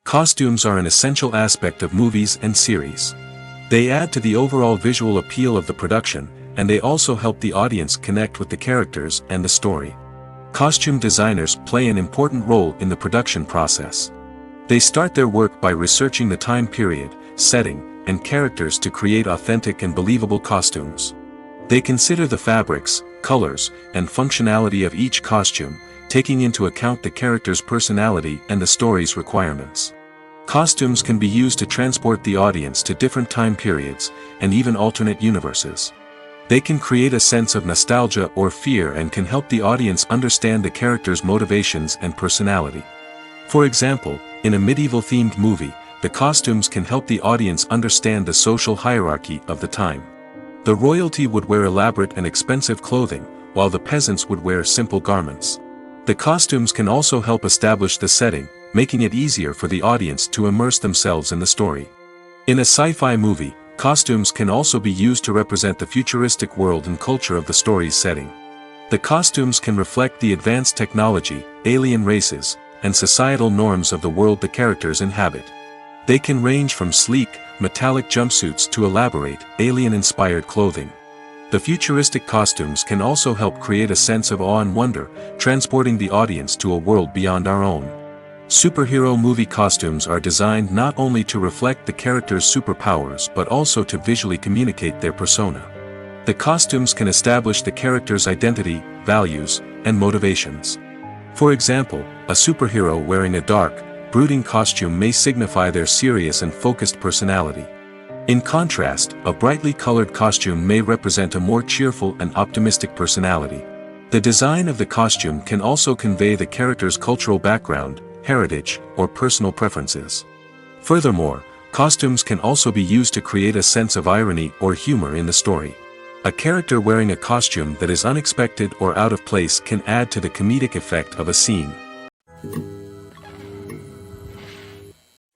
Costumes are an essential aspect of movies and series. They add to the overall visual appeal of the production, and they also help the audience connect with the characters and the story. Costume designers play an important role in the production process. They start their work by researching the time period, setting, and characters to create authentic and believable costumes. They consider the fabrics, colors, and functionality of each costume, taking into account the character's personality and the story's requirements. Costumes can be used to transport the audience to different time periods, and even alternate universes. They can create a sense of nostalgia or fear and can help the audience understand the character's motivations and personality. For example, in a medieval-themed movie, the costumes can help the audience understand the social hierarchy of the time. The royalty would wear elaborate and expensive clothing, while the peasants would wear simple garments. The costumes can also help establish the setting, making it easier for the audience to immerse themselves in the story. In a sci-fi movie, costumes can also be used to represent the futuristic world and culture of the story's setting. The costumes can reflect the advanced technology, alien races, and societal norms of the world the characters inhabit. They can range from sleek, metallic jumpsuits to elaborate, alien-inspired clothing. The futuristic costumes can also help create a sense of awe and wonder, transporting the audience to a world beyond our own. Superhero movie costumes are designed not only to reflect the character's superpowers but also to visually communicate their persona. The costumes can establish the character's identity, values, and motivations. For example, a superhero wearing a dark, brooding costume may signify their serious and focused personality. In contrast, a brightly colored costume may represent a more cheerful and optimistic personality. The design of the costume can also convey the character's cultural background, heritage, or personal preferences. Furthermore, costumes can also be used to create a sense of irony or humor in the story. A character wearing a costume that is unexpected or out of place can add to the comedic effect of a scene.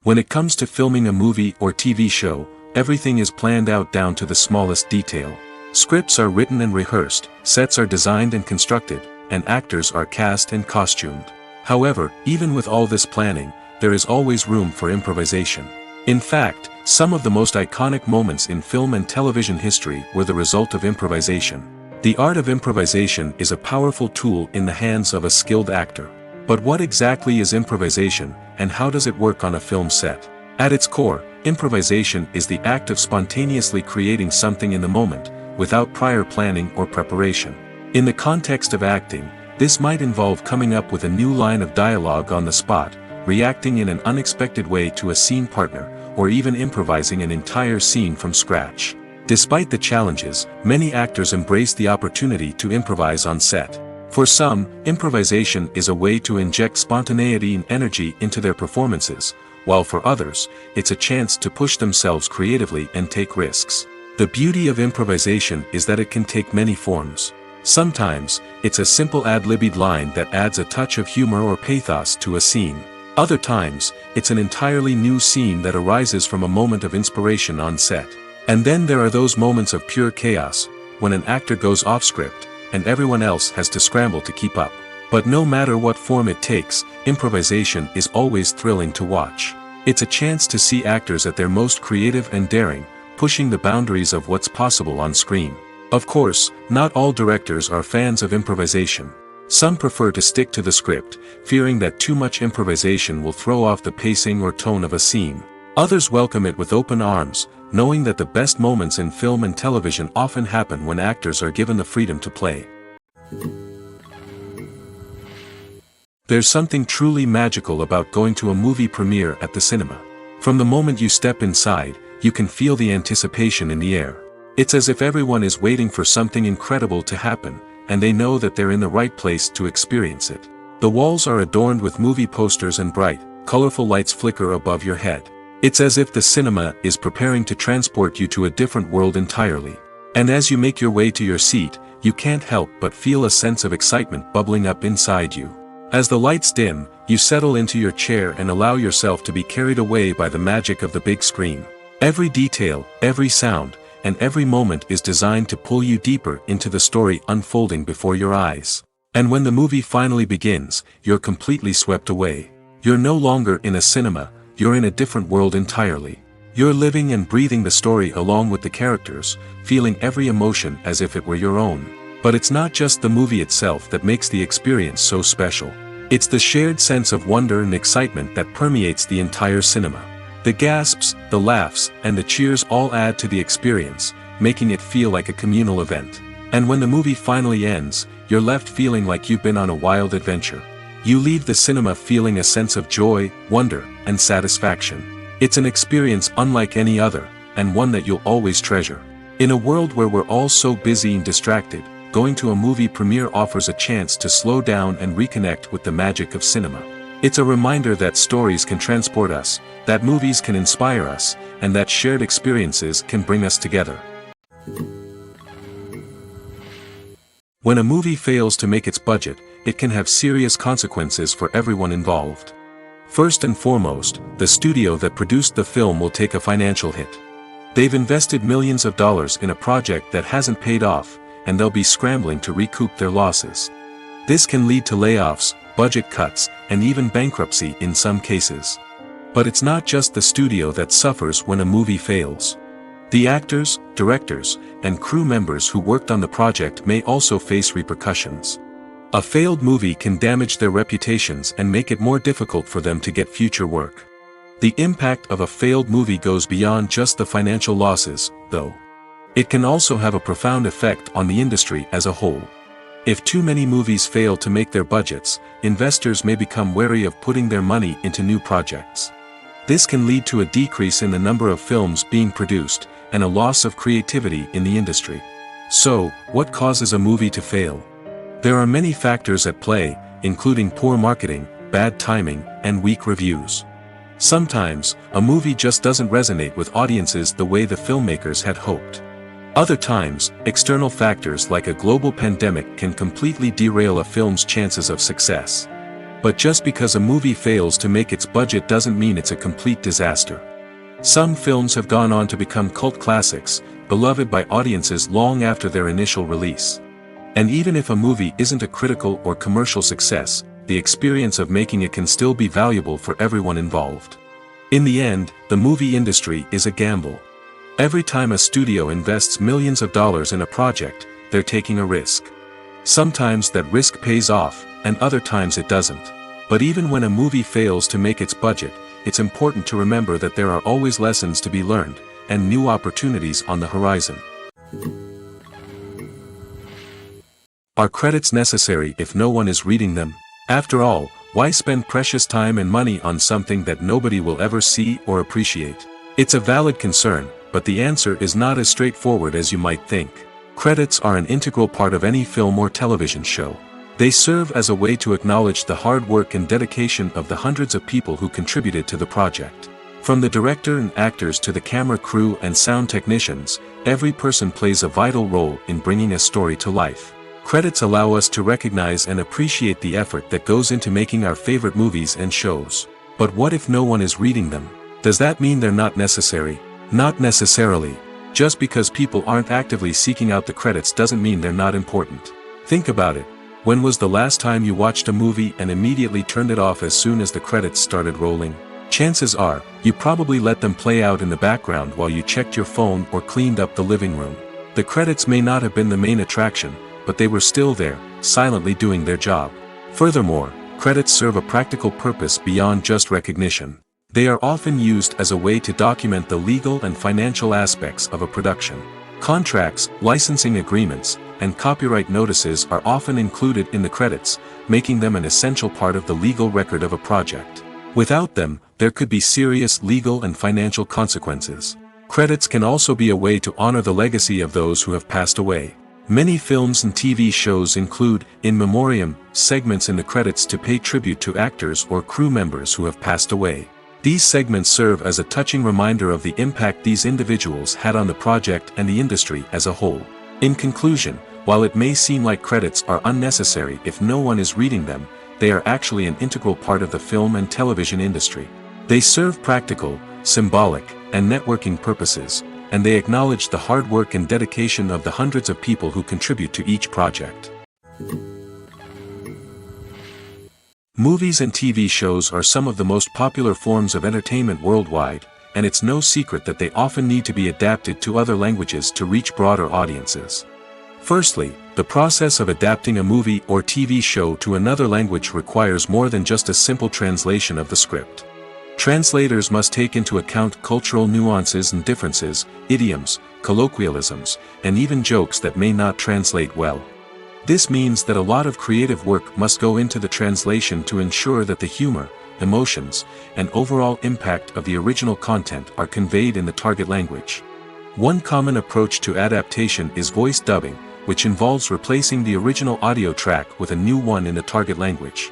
When it comes to filming a movie or TV show, everything is planned out down to the smallest detail. Scripts are written and rehearsed, sets are designed and constructed, and actors are cast and costumed. However, even with all this planning, there is always room for improvisation. In fact, some of the most iconic moments in film and television history were the result of improvisation. The art of improvisation is a powerful tool in the hands of a skilled actor. But what exactly is improvisation, and how does it work on a film set? At its core, improvisation is the act of spontaneously creating something in the moment, without prior planning or preparation. In the context of acting, this might involve coming up with a new line of dialogue on the spot, reacting in an unexpected way to a scene partner, or even improvising an entire scene from scratch. Despite the challenges, many actors embrace the opportunity to improvise on set. For some, improvisation is a way to inject spontaneity and energy into their performances, while for others, it's a chance to push themselves creatively and take risks. The beauty of improvisation is that it can take many forms. Sometimes, it's a simple ad-libbed line that adds a touch of humor or pathos to a scene. Other times, it's an entirely new scene that arises from a moment of inspiration on set. And then there are those moments of pure chaos, when an actor goes off script, and everyone else has to scramble to keep up. But no matter what form it takes, improvisation is always thrilling to watch. It's a chance to see actors at their most creative and daring, pushing the boundaries of what's possible on screen. Of course, not all directors are fans of improvisation. Some prefer to stick to the script, fearing that too much improvisation will throw off the pacing or tone of a scene. Others welcome it with open arms, knowing that the best moments in film and television often happen when actors are given the freedom to play. There's something truly magical about going to a movie premiere at the cinema. From the moment you step inside, you can feel the anticipation in the air. It's as if everyone is waiting for something incredible to happen, and they know that they're in the right place to experience it. The walls are adorned with movie posters and bright, colorful lights flicker above your head. It's as if the cinema is preparing to transport you to a different world entirely. And as you make your way to your seat, you can't help but feel a sense of excitement bubbling up inside you. As the lights dim, you settle into your chair and allow yourself to be carried away by the magic of the big screen. Every detail, every sound, and every moment is designed to pull you deeper into the story unfolding before your eyes. And when the movie finally begins, you're completely swept away. You're no longer in a cinema, you're in a different world entirely. You're living and breathing the story along with the characters, feeling every emotion as if it were your own. But it's not just the movie itself that makes the experience so special. It's the shared sense of wonder and excitement that permeates the entire cinema. The gasps, the laughs, and the cheers all add to the experience, making it feel like a communal event. And when the movie finally ends, you're left feeling like you've been on a wild adventure. You leave the cinema feeling a sense of joy, wonder, and satisfaction. It's an experience unlike any other, and one that you'll always treasure. In a world where we're all so busy and distracted, going to a movie premiere offers a chance to slow down and reconnect with the magic of cinema. It's a reminder that stories can transport us, that movies can inspire us, and that shared experiences can bring us together. When a movie fails to make its budget, it can have serious consequences for everyone involved. First and foremost, the studio that produced the film will take a financial hit. They've invested millions of dollars in a project that hasn't paid off, and they'll be scrambling to recoup their losses. This can lead to layoffs, budget cuts, and even bankruptcy in some cases. But it's not just the studio that suffers when a movie fails. The actors, directors, and crew members who worked on the project may also face repercussions. A failed movie can damage their reputations and make it more difficult for them to get future work. The impact of a failed movie goes beyond just the financial losses, though. It can also have a profound effect on the industry as a whole. If too many movies fail to make their budgets, investors may become wary of putting their money into new projects. This can lead to a decrease in the number of films being produced, and a loss of creativity in the industry. So, what causes a movie to fail? There are many factors at play, including poor marketing, bad timing, and weak reviews. Sometimes, a movie just doesn't resonate with audiences the way the filmmakers had hoped. Other times, external factors like a global pandemic can completely derail a film's chances of success. But just because a movie fails to make its budget doesn't mean it's a complete disaster. Some films have gone on to become cult classics, beloved by audiences long after their initial release. And even if a movie isn't a critical or commercial success, the experience of making it can still be valuable for everyone involved. In the end, the movie industry is a gamble. Every time a studio invests millions of dollars in a project, they're taking a risk. Sometimes that risk pays off, and other times it doesn't. But even when a movie fails to make its budget, it's important to remember that there are always lessons to be learned, and new opportunities on the horizon. Are credits necessary if no one is reading them? After all, why spend precious time and money on something that nobody will ever see or appreciate? It's a valid concern, but the answer is not as straightforward as you might think. Credits are an integral part of any film or television show. They serve as a way to acknowledge the hard work and dedication of the hundreds of people who contributed to the project. From the director and actors to the camera crew and sound technicians, every person plays a vital role in bringing a story to life. Credits allow us to recognize and appreciate the effort that goes into making our favorite movies and shows. But what if no one is reading them? Does that mean they're not necessary? Not necessarily. Just because people aren't actively seeking out the credits doesn't mean they're not important. Think about it. When was the last time you watched a movie and immediately turned it off as soon as the credits started rolling? Chances are, you probably let them play out in the background while you checked your phone or cleaned up the living room. The credits may not have been the main attraction, but they were still there, silently doing their job. Furthermore, credits serve a practical purpose beyond just recognition. They are often used as a way to document the legal and financial aspects of a production. Contracts, licensing agreements, and copyright notices are often included in the credits, making them an essential part of the legal record of a project. Without them, there could be serious legal and financial consequences. Credits can also be a way to honor the legacy of those who have passed away. Many films and TV shows include, in memoriam, segments in the credits to pay tribute to actors or crew members who have passed away. These segments serve as a touching reminder of the impact these individuals had on the project and the industry as a whole. In conclusion, while it may seem like credits are unnecessary if no one is reading them, they are actually an integral part of the film and television industry. They serve practical, symbolic, and networking purposes, and they acknowledge the hard work and dedication of the hundreds of people who contribute to each project. Movies and TV shows are some of the most popular forms of entertainment worldwide, and it's no secret that they often need to be adapted to other languages to reach broader audiences. Firstly, the process of adapting a movie or TV show to another language requires more than just a simple translation of the script. Translators must take into account cultural nuances and differences, idioms, colloquialisms, and even jokes that may not translate well. This means that a lot of creative work must go into the translation to ensure that the humor, emotions, and overall impact of the original content are conveyed in the target language. One common approach to adaptation is voice dubbing, which involves replacing the original audio track with a new one in the target language.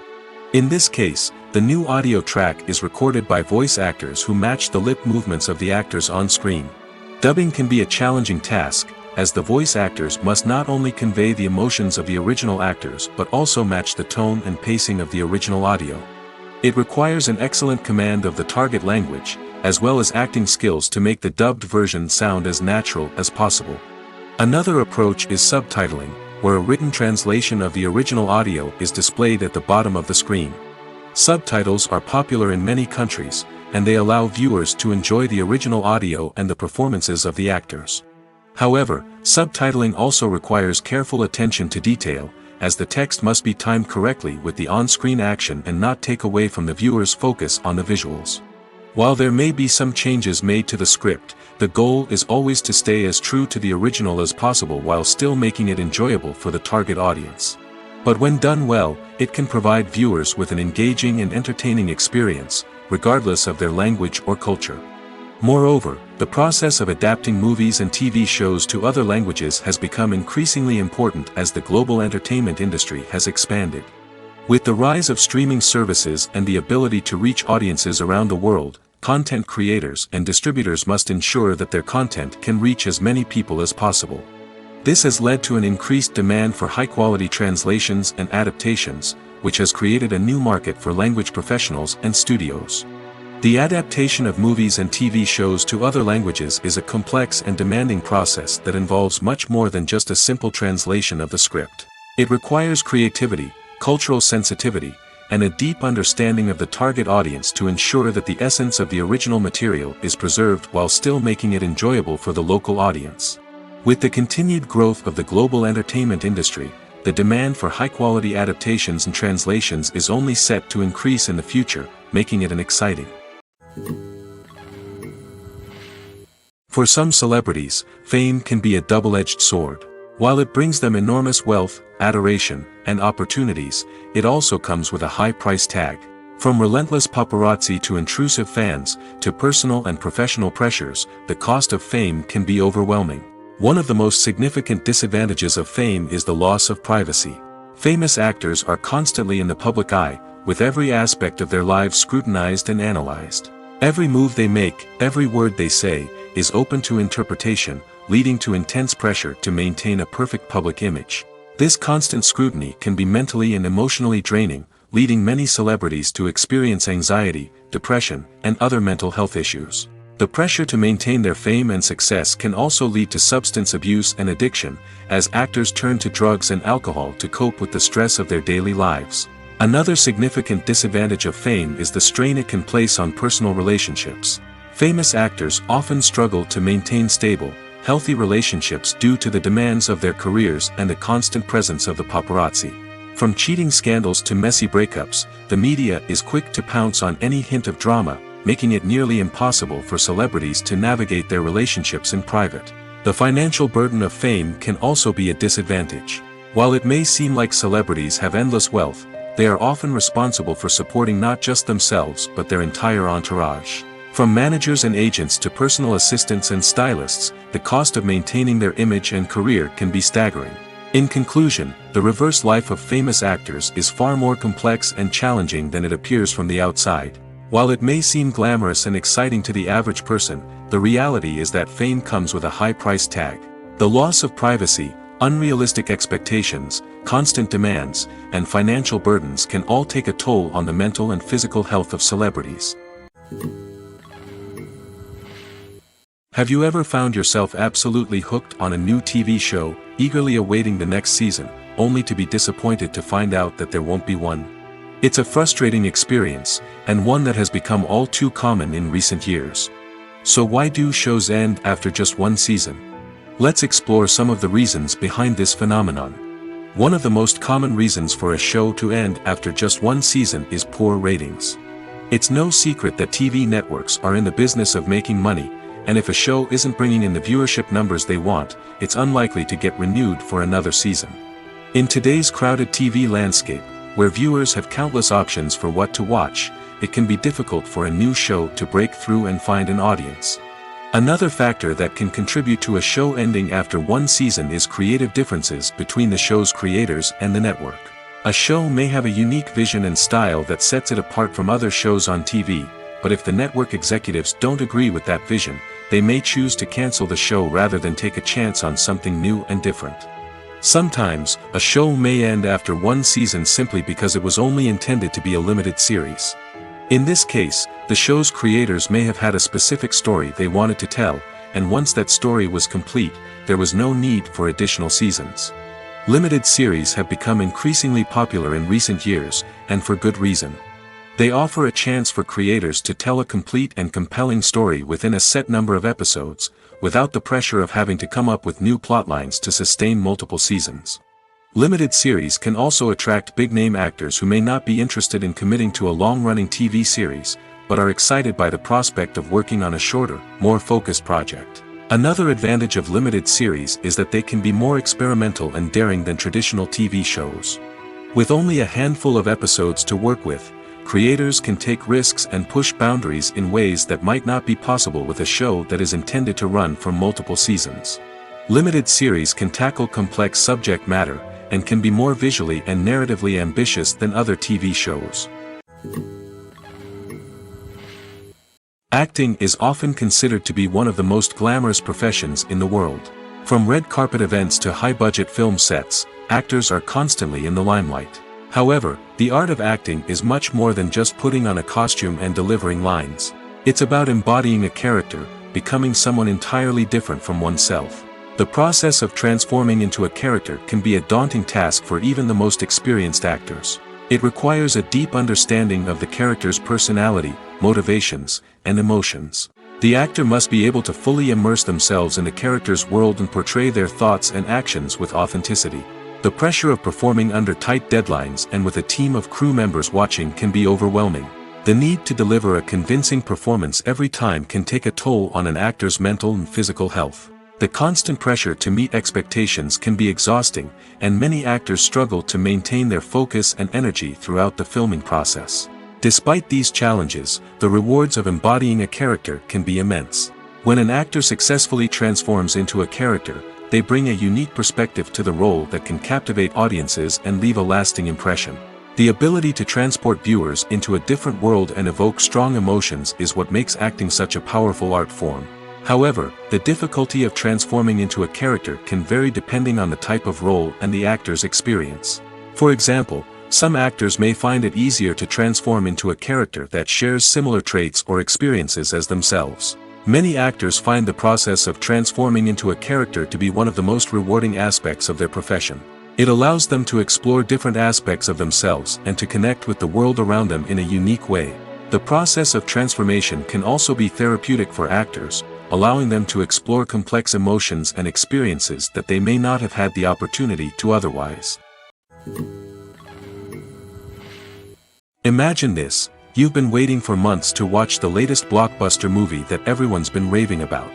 In this case, the new audio track is recorded by voice actors who match the lip movements of the actors on screen. Dubbing can be a challenging task, as the voice actors must not only convey the emotions of the original actors but also match the tone and pacing of the original audio. It requires an excellent command of the target language, as well as acting skills to make the dubbed version sound as natural as possible. Another approach is subtitling, where a written translation of the original audio is displayed at the bottom of the screen. Subtitles are popular in many countries, and they allow viewers to enjoy the original audio and the performances of the actors. However, subtitling also requires careful attention to detail, as the text must be timed correctly with the on-screen action and not take away from the viewer's focus on the visuals. While there may be some changes made to the script, the goal is always to stay as true to the original as possible while still making it enjoyable for the target audience. But when done well, it can provide viewers with an engaging and entertaining experience, regardless of their language or culture. Moreover, the process of adapting movies and TV shows to other languages has become increasingly important as the global entertainment industry has expanded. With the rise of streaming services and the ability to reach audiences around the world, content creators and distributors must ensure that their content can reach as many people as possible. This has led to an increased demand for high-quality translations and adaptations, which has created a new market for language professionals and studios. The adaptation of movies and TV shows to other languages is a complex and demanding process that involves much more than just a simple translation of the script. It requires creativity, cultural sensitivity, and a deep understanding of the target audience to ensure that the essence of the original material is preserved while still making it enjoyable for the local audience. With the continued growth of the global entertainment industry, the demand for high-quality adaptations and translations is only set to increase in the future, making it an exciting. For some celebrities, fame can be a double-edged sword. While it brings them enormous wealth, adoration, and opportunities, it also comes with a high price tag. From relentless paparazzi to intrusive fans, to personal and professional pressures, the cost of fame can be overwhelming. One of the most significant disadvantages of fame is the loss of privacy. Famous actors are constantly in the public eye, with every aspect of their lives scrutinized and analyzed. Every move they make, every word they say, is open to interpretation, leading to intense pressure to maintain a perfect public image. This constant scrutiny can be mentally and emotionally draining, leading many celebrities to experience anxiety, depression, and other mental health issues. The pressure to maintain their fame and success can also lead to substance abuse and addiction, as actors turn to drugs and alcohol to cope with the stress of their daily lives. Another significant disadvantage of fame is the strain it can place on personal relationships. Famous actors often struggle to maintain stable, healthy relationships due to the demands of their careers and the constant presence of the paparazzi. From cheating scandals to messy breakups, the media is quick to pounce on any hint of drama, making it nearly impossible for celebrities to navigate their relationships in private. The financial burden of fame can also be a disadvantage. While it may seem like celebrities have endless wealth, they are often responsible for supporting not just themselves but their entire entourage. From managers and agents to personal assistants and stylists, the cost of maintaining their image and career can be staggering. In conclusion, the reverse life of famous actors is far more complex and challenging than it appears from the outside. While it may seem glamorous and exciting to the average person, the reality is that fame comes with a high price tag. The loss of privacy, unrealistic expectations, constant demands, and financial burdens can all take a toll on the mental and physical health of celebrities. Have you ever found yourself absolutely hooked on a new TV show, eagerly awaiting the next season, only to be disappointed to find out that there won't be one? It's a frustrating experience, and one that has become all too common in recent years. So why do shows end after just one season? Let's explore some of the reasons behind this phenomenon. One of the most common reasons for a show to end after just one season is poor ratings. It's no secret that TV networks are in the business of making money, and if a show isn't bringing in the viewership numbers they want, it's unlikely to get renewed for another season. In today's crowded TV landscape, where viewers have countless options for what to watch, it can be difficult for a new show to break through and find an audience. Another factor that can contribute to a show ending after one season is creative differences between the show's creators and the network. A show may have a unique vision and style that sets it apart from other shows on TV, but if the network executives don't agree with that vision, they may choose to cancel the show rather than take a chance on something new and different. Sometimes, a show may end after one season simply because it was only intended to be a limited series. In this case, the show's creators may have had a specific story they wanted to tell, and once that story was complete, there was no need for additional seasons. Limited series have become increasingly popular in recent years, and for good reason. They offer a chance for creators to tell a complete and compelling story within a set number of episodes, without the pressure of having to come up with new plotlines to sustain multiple seasons. Limited series can also attract big-name actors who may not be interested in committing to a long-running TV series, but are excited by the prospect of working on a shorter, more focused project. Another advantage of limited series is that they can be more experimental and daring than traditional TV shows. With only a handful of episodes to work with, creators can take risks and push boundaries in ways that might not be possible with a show that is intended to run for multiple seasons. Limited series can tackle complex subject matter, and can be more visually and narratively ambitious than other TV shows. Acting is often considered to be one of the most glamorous professions in the world. From red carpet events to high-budget film sets, actors are constantly in the limelight. However, the art of acting is much more than just putting on a costume and delivering lines. It's about embodying a character, becoming someone entirely different from oneself. The process of transforming into a character can be a daunting task for even the most experienced actors. It requires a deep understanding of the character's personality, motivations, and emotions. The actor must be able to fully immerse themselves in the character's world and portray their thoughts and actions with authenticity. The pressure of performing under tight deadlines and with a team of crew members watching can be overwhelming. The need to deliver a convincing performance every time can take a toll on an actor's mental and physical health. The constant pressure to meet expectations can be exhausting, and many actors struggle to maintain their focus and energy throughout the filming process. Despite these challenges, the rewards of embodying a character can be immense. When an actor successfully transforms into a character, they bring a unique perspective to the role that can captivate audiences and leave a lasting impression. The ability to transport viewers into a different world and evoke strong emotions is what makes acting such a powerful art form. However, the difficulty of transforming into a character can vary depending on the type of role and the actor's experience. For example, some actors may find it easier to transform into a character that shares similar traits or experiences as themselves. Many actors find the process of transforming into a character to be one of the most rewarding aspects of their profession. It allows them to explore different aspects of themselves and to connect with the world around them in a unique way. The process of transformation can also be therapeutic for actors, allowing them to explore complex emotions and experiences that they may not have had the opportunity to otherwise. Imagine this. You've been waiting for months to watch the latest blockbuster movie that everyone's been raving about.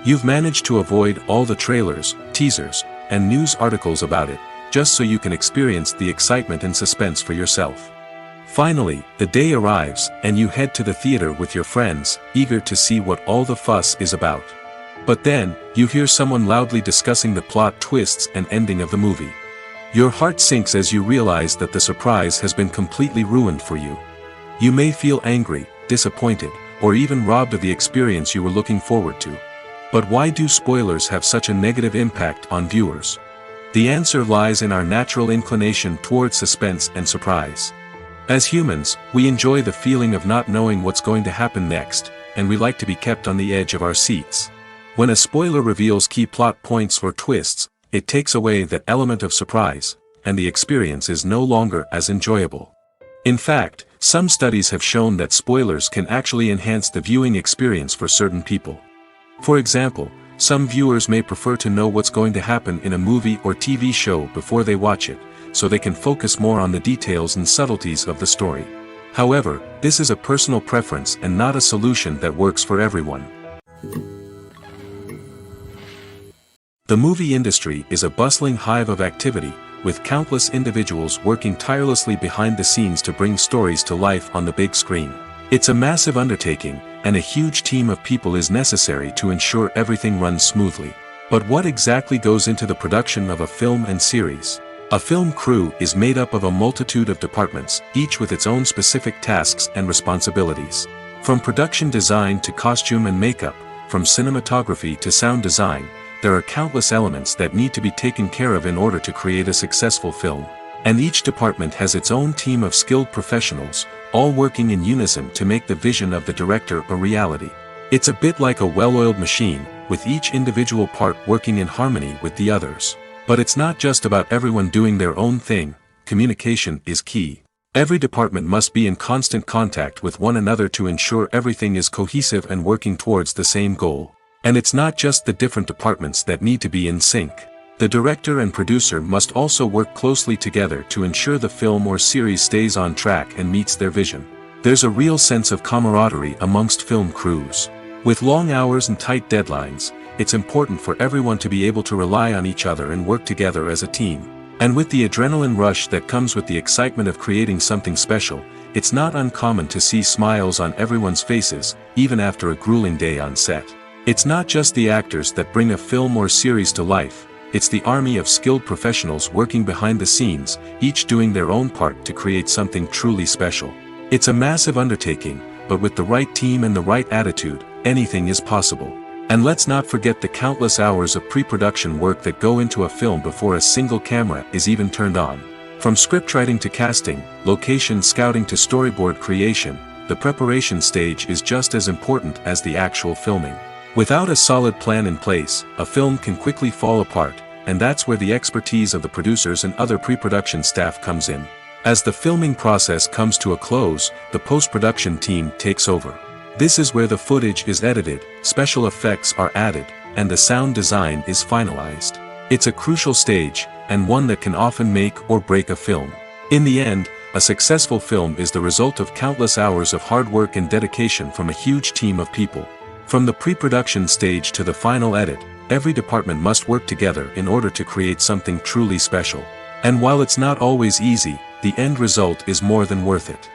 You've managed to avoid all the trailers, teasers, and news articles about it, just so you can experience the excitement and suspense for yourself. Finally, the day arrives, and you head to the theater with your friends, eager to see what all the fuss is about. But then, you hear someone loudly discussing the plot twists and ending of the movie. Your heart sinks as you realize that the surprise has been completely ruined for you. You may feel angry, disappointed, or even robbed of the experience you were looking forward to. But why do spoilers have such a negative impact on viewers? The answer lies in our natural inclination toward suspense and surprise. As humans, we enjoy the feeling of not knowing what's going to happen next, and we like to be kept on the edge of our seats. When a spoiler reveals key plot points or twists, it takes away that element of surprise, and the experience is no longer as enjoyable. In fact, some studies have shown that spoilers can actually enhance the viewing experience for certain people. For example, some viewers may prefer to know what's going to happen in a movie or TV show before they watch it, so they can focus more on the details and subtleties of the story. However, this is a personal preference and not a solution that works for everyone. The movie industry is a bustling hive of activity, with countless individuals working tirelessly behind the scenes to bring stories to life on the big screen. It's a massive undertaking, and a huge team of people is necessary to ensure everything runs smoothly. But what exactly goes into the production of a film and series? A film crew is made up of a multitude of departments, each with its own specific tasks and responsibilities. From production design to costume and makeup, from cinematography to sound design, there are countless elements that need to be taken care of in order to create a successful film. And each department has its own team of skilled professionals, all working in unison to make the vision of the director a reality. It's a bit like a well-oiled machine, with each individual part working in harmony with the others. But it's not just about everyone doing their own thing. Communication is key. Every department must be in constant contact with one another to ensure everything is cohesive and working towards the same goal. And it's not just the different departments that need to be in sync. The director and producer must also work closely together to ensure the film or series stays on track and meets their vision. There's a real sense of camaraderie amongst film crews. With long hours and tight deadlines, it's important for everyone to be able to rely on each other and work together as a team. And with the adrenaline rush that comes with the excitement of creating something special, it's not uncommon to see smiles on everyone's faces, even after a grueling day on set. It's not just the actors that bring a film or series to life, it's the army of skilled professionals working behind the scenes, each doing their own part to create something truly special. It's a massive undertaking, but with the right team and the right attitude, anything is possible. And let's not forget the countless hours of pre-production work that go into a film before a single camera is even turned on. From scriptwriting to casting, location scouting to storyboard creation, the preparation stage is just as important as the actual filming. Without a solid plan in place, a film can quickly fall apart, and that's where the expertise of the producers and other pre-production staff comes in. As the filming process comes to a close, the post-production team takes over. This is where the footage is edited, special effects are added, and the sound design is finalized. It's a crucial stage, and one that can often make or break a film. In the end, a successful film is the result of countless hours of hard work and dedication from a huge team of people. From the pre-production stage to the final edit, every department must work together in order to create something truly special. And while it's not always easy, the end result is more than worth it.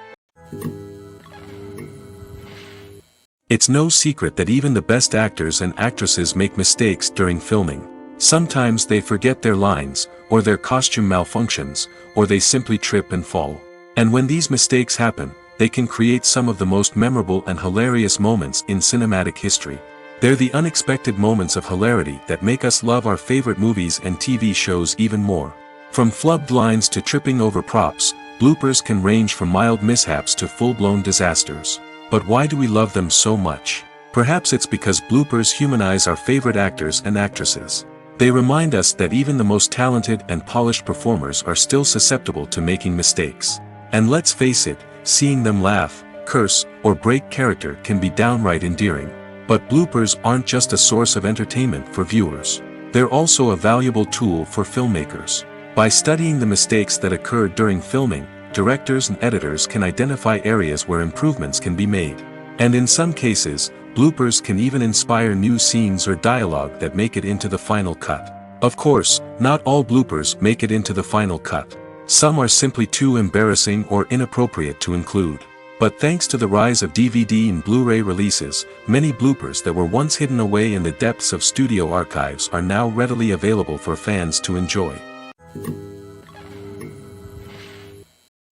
It's no secret that even the best actors and actresses make mistakes during filming. Sometimes they forget their lines, or their costume malfunctions, or they simply trip and fall. And when these mistakes happen, they can create some of the most memorable and hilarious moments in cinematic history. They're the unexpected moments of hilarity that make us love our favorite movies and TV shows even more. From flubbed lines to tripping over props, bloopers can range from mild mishaps to full-blown disasters. But why do we love them so much? Perhaps it's because bloopers humanize our favorite actors and actresses. They remind us that even the most talented and polished performers are still susceptible to making mistakes. And let's face it, seeing them laugh, curse, or break character can be downright endearing. But bloopers aren't just a source of entertainment for viewers. They're also a valuable tool for filmmakers. By studying the mistakes that occurred during filming, directors and editors can identify areas where improvements can be made. And in some cases, bloopers can even inspire new scenes or dialogue that make it into the final cut. Of course, not all bloopers make it into the final cut. Some are simply too embarrassing or inappropriate to include. But thanks to the rise of DVD and Blu-ray releases, many bloopers that were once hidden away in the depths of studio archives are now readily available for fans to enjoy.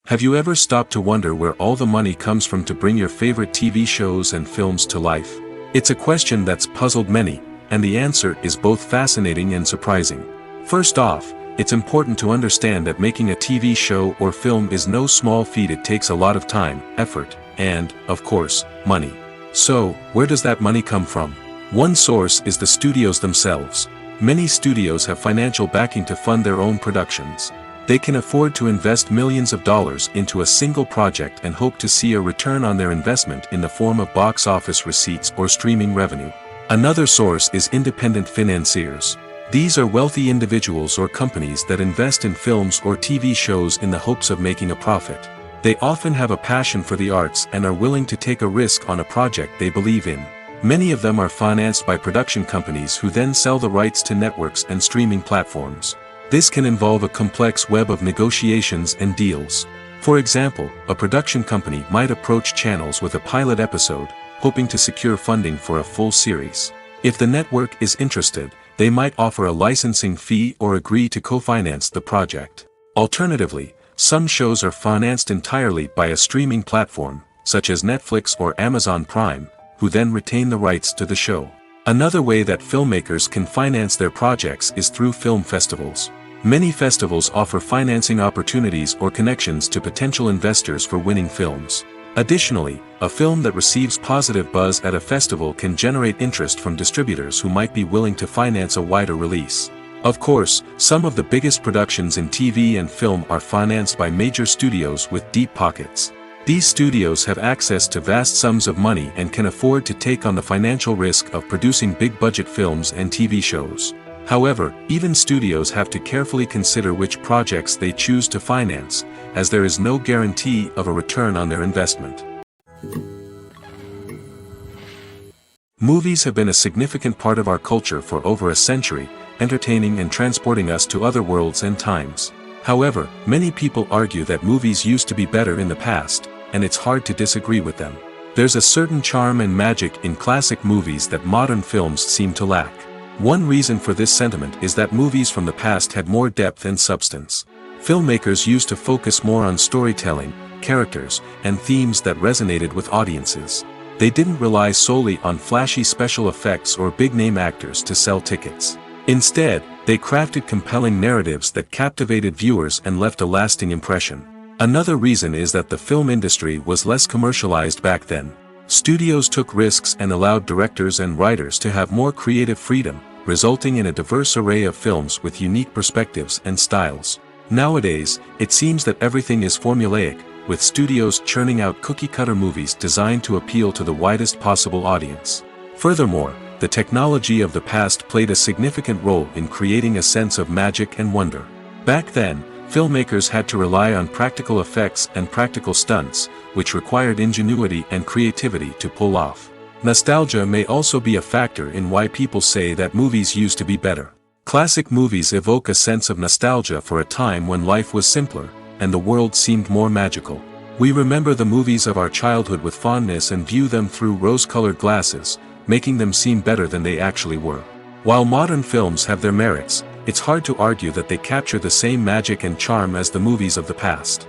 Have you ever stopped to wonder where all the money comes from to bring your favorite TV shows and films to life? It's a question that's puzzled many, and the answer is both fascinating and surprising. First off, it's important to understand that making a TV show or film is no small feat. It takes a lot of time, effort, and, of course, money. So, where does that money come from? One source is the studios themselves. Many studios have financial backing to fund their own productions. They can afford to invest millions of dollars into a single project and hope to see a return on their investment in the form of box office receipts or streaming revenue. Another source is independent financiers. These are wealthy individuals or companies that invest in films or TV shows in the hopes of making a profit. They often have a passion for the arts and are willing to take a risk on a project they believe in. Many of them are financed by production companies who then sell the rights to networks and streaming platforms. This can involve a complex web of negotiations and deals. For example, a production company might approach channels with a pilot episode, hoping to secure funding for a full series. If the network is interested, they might offer a licensing fee or agree to co-finance the project. Alternatively, some shows are financed entirely by a streaming platform, such as Netflix or Amazon Prime, who then retain the rights to the show. Another way that filmmakers can finance their projects is through film festivals. Many festivals offer financing opportunities or connections to potential investors for winning films. Additionally, a film that receives positive buzz at a festival can generate interest from distributors who might be willing to finance a wider release. Of course, some of the biggest productions in TV and film are financed by major studios with deep pockets. These studios have access to vast sums of money and can afford to take on the financial risk of producing big-budget films and TV shows. However, even studios have to carefully consider which projects they choose to finance, as there is no guarantee of a return on their investment. Movies have been a significant part of our culture for over a century, entertaining and transporting us to other worlds and times. However, many people argue that movies used to be better in the past, and it's hard to disagree with them. There's a certain charm and magic in classic movies that modern films seem to lack. One reason for this sentiment is that movies from the past had more depth and substance. Filmmakers used to focus more on storytelling, characters, and themes that resonated with audiences. They didn't rely solely on flashy special effects or big-name actors to sell tickets. Instead, they crafted compelling narratives that captivated viewers and left a lasting impression. Another reason is that the film industry was less commercialized back then. Studios took risks and allowed directors and writers to have more creative freedom, resulting in a diverse array of films with unique perspectives and styles. Nowadays, it seems that everything is formulaic, with studios churning out cookie-cutter movies designed to appeal to the widest possible audience. Furthermore, the technology of the past played a significant role in creating a sense of magic and wonder. Back then, filmmakers had to rely on practical effects and practical stunts, which required ingenuity and creativity to pull off. Nostalgia may also be a factor in why people say that movies used to be better. Classic movies evoke a sense of nostalgia for a time when life was simpler, and the world seemed more magical. We remember the movies of our childhood with fondness and view them through rose-colored glasses, making them seem better than they actually were. While modern films have their merits, it's hard to argue that they capture the same magic and charm as the movies of the past.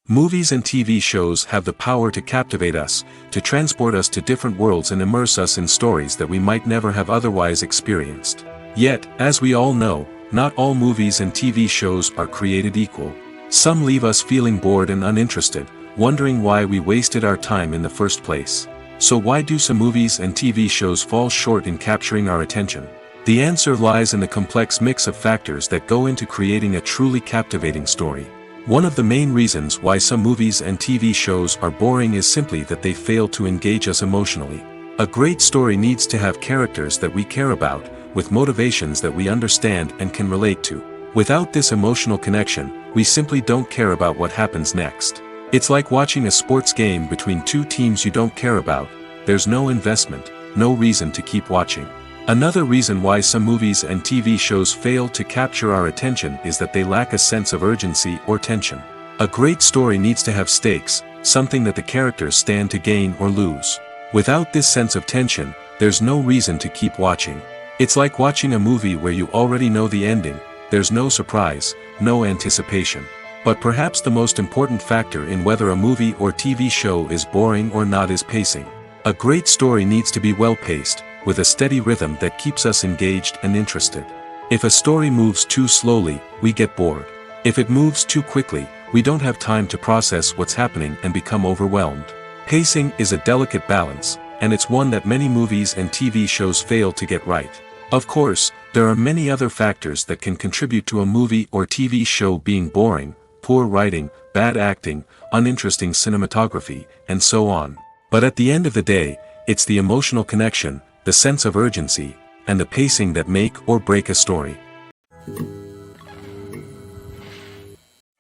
Movies and TV shows have the power to captivate us, to transport us to different worlds and immerse us in stories that we might never have otherwise experienced. Yet, as we all know, not all movies and TV shows are created equal. Some leave us feeling bored and uninterested, wondering why we wasted our time in the first place. So why do some movies and TV shows fall short in capturing our attention? The answer lies in the complex mix of factors that go into creating a truly captivating story. One of the main reasons why some movies and TV shows are boring is simply that they fail to engage us emotionally. A great story needs to have characters that we care about, with motivations that we understand and can relate to. Without this emotional connection, we simply don't care about what happens next. It's like watching a sports game between two teams you don't care about. There's no investment, no reason to keep watching. Another reason why some movies and TV shows fail to capture our attention is that they lack a sense of urgency or tension. A great story needs to have stakes, something that the characters stand to gain or lose. Without this sense of tension, there's no reason to keep watching. It's like watching a movie where you already know the ending, there's no surprise, no anticipation. But perhaps the most important factor in whether a movie or TV show is boring or not is pacing. A great story needs to be well-paced, with a steady rhythm that keeps us engaged and interested. If a story moves too slowly, we get bored. If it moves too quickly, we don't have time to process what's happening and become overwhelmed. Pacing is a delicate balance, and it's one that many movies and TV shows fail to get right. Of course, there are many other factors that can contribute to a movie or TV show being boring: poor writing, bad acting, uninteresting cinematography, and so on. But at the end of the day, it's the emotional connection, the sense of urgency, and the pacing that make or break a story.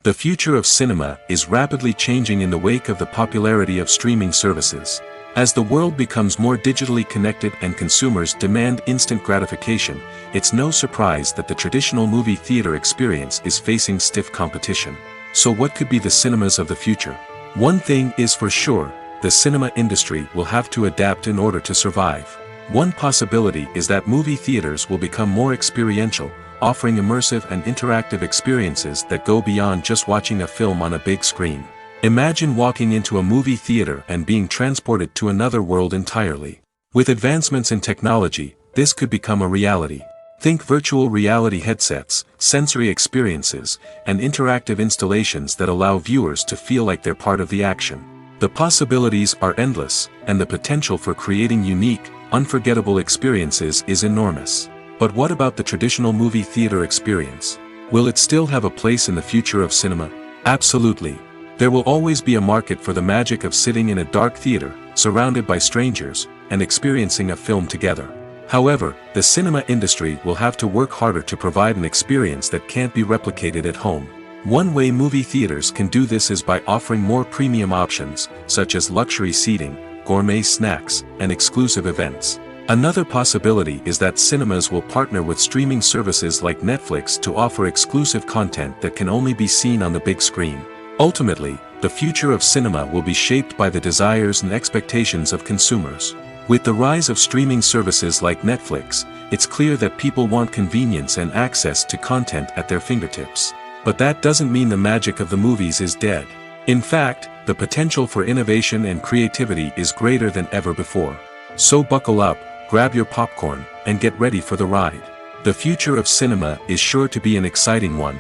The future of cinema is rapidly changing in the wake of the popularity of streaming services. As the world becomes more digitally connected and consumers demand instant gratification, it's no surprise that the traditional movie theater experience is facing stiff competition. So what could be the cinemas of the future? One thing is for sure, the cinema industry will have to adapt in order to survive. One possibility is that movie theaters will become more experiential, offering immersive and interactive experiences that go beyond just watching a film on a big screen. Imagine walking into a movie theater and being transported to another world entirely. With advancements in technology, this could become a reality. Think virtual reality headsets, sensory experiences, and interactive installations that allow viewers to feel like they're part of the action. The possibilities are endless, and the potential for creating unique, unforgettable experiences is enormous. But what about the traditional movie theater experience? Will it still have a place in the future of cinema? Absolutely. There will always be a market for the magic of sitting in a dark theater, surrounded by strangers, and experiencing a film together. However, the cinema industry will have to work harder to provide an experience that can't be replicated at home. One way movie theaters can do this is by offering more premium options, such as luxury seating, gourmet snacks, and exclusive events. Another possibility is that cinemas will partner with streaming services like Netflix to offer exclusive content that can only be seen on the big screen. Ultimately, the future of cinema will be shaped by the desires and expectations of consumers. With the rise of streaming services like Netflix, it's clear that people want convenience and access to content at their fingertips. But that doesn't mean the magic of the movies is dead. In fact, the potential for innovation and creativity is greater than ever before. So buckle up, grab your popcorn, and get ready for the ride. The future of cinema is sure to be an exciting one.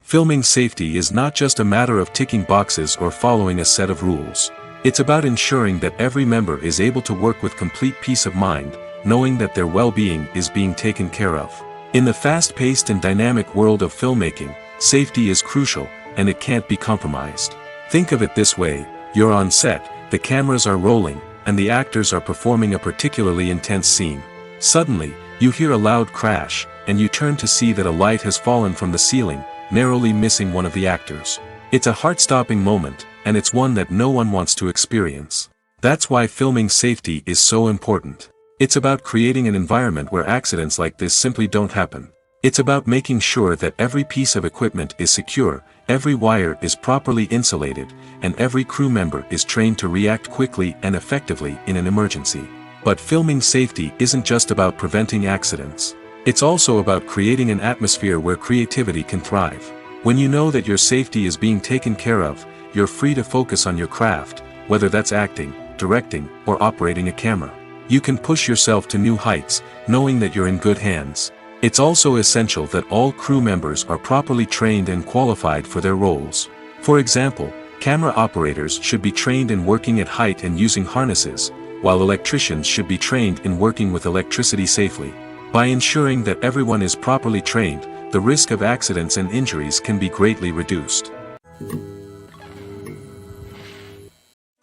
Filming safety is not just a matter of ticking boxes or following a set of rules. It's about ensuring that every member is able to work with complete peace of mind, knowing that their well-being is being taken care of. In the fast-paced and dynamic world of filmmaking, safety is crucial, and it can't be compromised. Think of it this way: you're on set, the cameras are rolling, and the actors are performing a particularly intense scene. Suddenly, you hear a loud crash, and you turn to see that a light has fallen from the ceiling, narrowly missing one of the actors. It's a heart-stopping moment, and it's one that no one wants to experience. That's why filming safety is so important. It's about creating an environment where accidents like this simply don't happen. It's about making sure that every piece of equipment is secure, every wire is properly insulated, and every crew member is trained to react quickly and effectively in an emergency. But filming safety isn't just about preventing accidents. It's also about creating an atmosphere where creativity can thrive. When you know that your safety is being taken care of, you're free to focus on your craft, whether that's acting, directing, or operating a camera. You can push yourself to new heights, knowing that you're in good hands. It's also essential that all crew members are properly trained and qualified for their roles. For example, camera operators should be trained in working at height and using harnesses, while electricians should be trained in working with electricity safely. By ensuring that everyone is properly trained, the risk of accidents and injuries can be greatly reduced.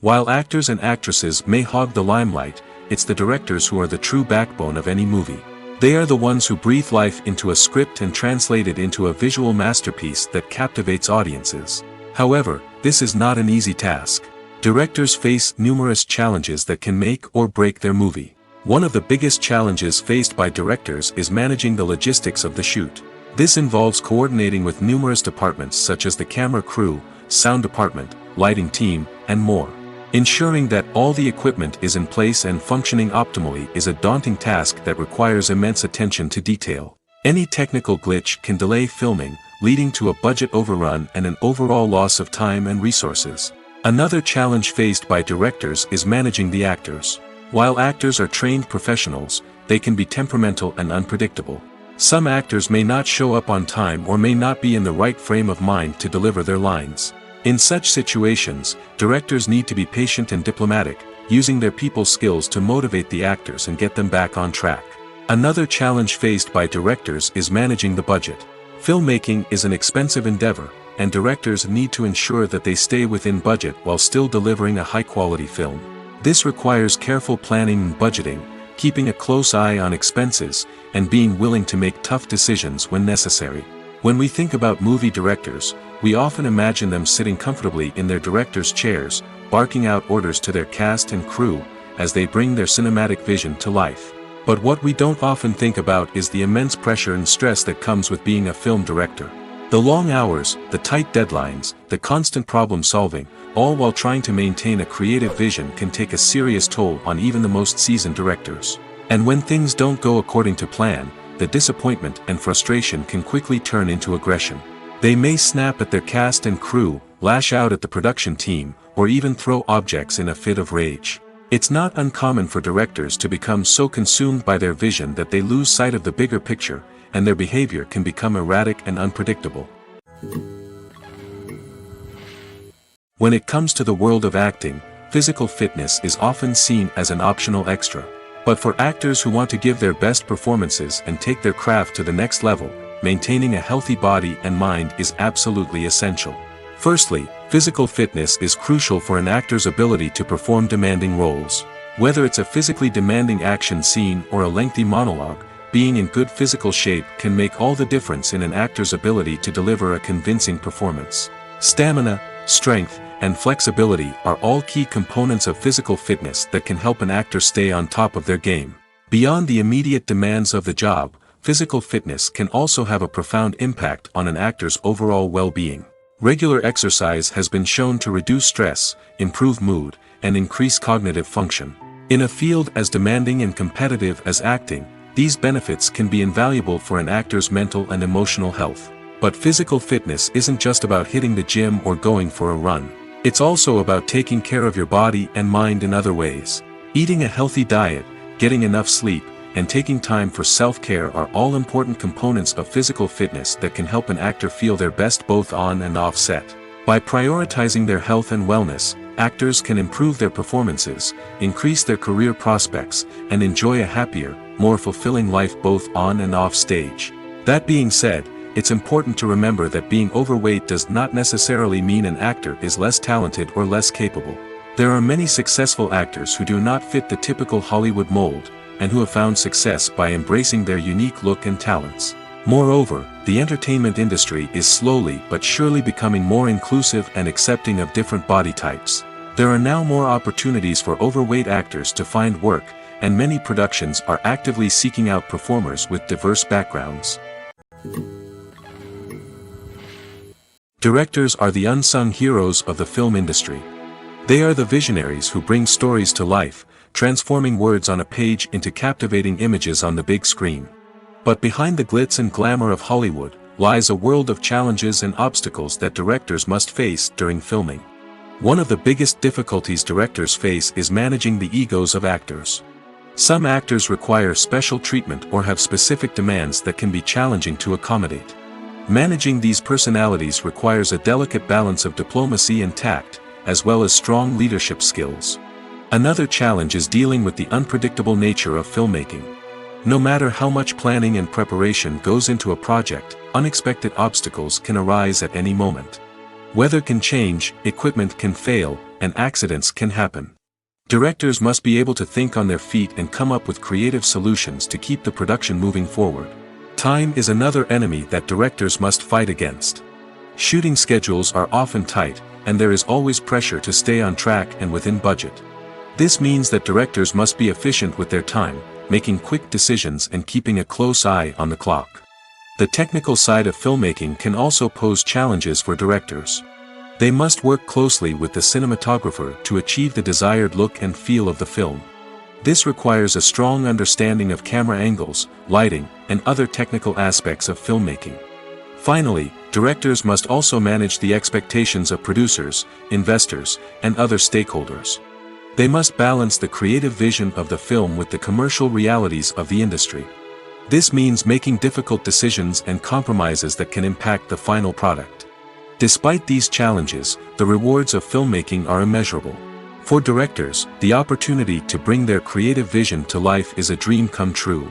While actors and actresses may hog the limelight, it's the directors who are the true backbone of any movie. They are the ones who breathe life into a script and translate it into a visual masterpiece that captivates audiences. However, this is not an easy task. Directors face numerous challenges that can make or break their movie. One of the biggest challenges faced by directors is managing the logistics of the shoot. This involves coordinating with numerous departments such as the camera crew, sound department, lighting team, and more. Ensuring that all the equipment is in place and functioning optimally is a daunting task that requires immense attention to detail. Any technical glitch can delay filming, leading to a budget overrun and an overall loss of time and resources. Another challenge faced by directors is managing the actors. While actors are trained professionals, they can be temperamental and unpredictable. Some actors may not show up on time or may not be in the right frame of mind to deliver their lines. In such situations, directors need to be patient and diplomatic, using their people skills to motivate the actors and get them back on track. Another challenge faced by directors is managing the budget. Filmmaking is an expensive endeavor, and directors need to ensure that they stay within budget while still delivering a high-quality film. This requires careful planning and budgeting, keeping a close eye on expenses, and being willing to make tough decisions when necessary. When we think about movie directors, we often imagine them sitting comfortably in their director's chairs, barking out orders to their cast and crew, as they bring their cinematic vision to life. But what we don't often think about is the immense pressure and stress that comes with being a film director. The long hours, the tight deadlines, the constant problem solving, all while trying to maintain a creative vision can take a serious toll on even the most seasoned directors. And when things don't go according to plan, the disappointment and frustration can quickly turn into aggression. They may snap at their cast and crew, lash out at the production team, or even throw objects in a fit of rage. It's not uncommon for directors to become so consumed by their vision that they lose sight of the bigger picture, and their behavior can become erratic and unpredictable. When it comes to the world of acting, physical fitness is often seen as an optional extra. But for actors who want to give their best performances and take their craft to the next level, maintaining a healthy body and mind is absolutely essential. Firstly, physical fitness is crucial for an actor's ability to perform demanding roles. Whether it's a physically demanding action scene or a lengthy monologue, being in good physical shape can make all the difference in an actor's ability to deliver a convincing performance. Stamina, strength, and flexibility are all key components of physical fitness that can help an actor stay on top of their game. Beyond the immediate demands of the job, physical fitness can also have a profound impact on an actor's overall well-being. Regular exercise has been shown to reduce stress, improve mood, and increase cognitive function. In a field as demanding and competitive as acting, these benefits can be invaluable for an actor's mental and emotional health. But physical fitness isn't just about hitting the gym or going for a run. It's also about taking care of your body and mind in other ways. Eating a healthy diet, getting enough sleep, and taking time for self-care are all important components of physical fitness that can help an actor feel their best both on and off set. By prioritizing their health and wellness, actors can improve their performances, increase their career prospects, and enjoy a happier, more fulfilling life both on and off stage. That being said, it's important to remember that being overweight does not necessarily mean an actor is less talented or less capable. There are many successful actors who do not fit the typical Hollywood mold, and who have found success by embracing their unique look and talents. Moreover, the entertainment industry is slowly but surely becoming more inclusive and accepting of different body types. There are now more opportunities for overweight actors to find work, and many productions are actively seeking out performers with diverse backgrounds. Directors are the unsung heroes of the film industry. They are the visionaries who bring stories to life, transforming words on a page into captivating images on the big screen. But behind the glitz and glamour of Hollywood, lies a world of challenges and obstacles that directors must face during filming. One of the biggest difficulties directors face is managing the egos of actors. Some actors require special treatment or have specific demands that can be challenging to accommodate. Managing these personalities requires a delicate balance of diplomacy and tact, as well as strong leadership skills. Another challenge is dealing with the unpredictable nature of filmmaking. No matter how much planning and preparation goes into a project, unexpected obstacles can arise at any moment. Weather can change, equipment can fail, and accidents can happen. Directors must be able to think on their feet and come up with creative solutions to keep the production moving forward. Time is another enemy that directors must fight against. Shooting schedules are often tight, and there is always pressure to stay on track and within budget. This means that directors must be efficient with their time, making quick decisions and keeping a close eye on the clock. The technical side of filmmaking can also pose challenges for directors. They must work closely with the cinematographer to achieve the desired look and feel of the film. This requires a strong understanding of camera angles, lighting, and other technical aspects of filmmaking. Finally, directors must also manage the expectations of producers, investors, and other stakeholders. They must balance the creative vision of the film with the commercial realities of the industry. This means making difficult decisions and compromises that can impact the final product. Despite these challenges, the rewards of filmmaking are immeasurable. For directors, the opportunity to bring their creative vision to life is a dream come true.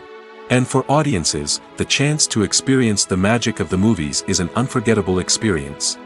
And for audiences, the chance to experience the magic of the movies is an unforgettable experience.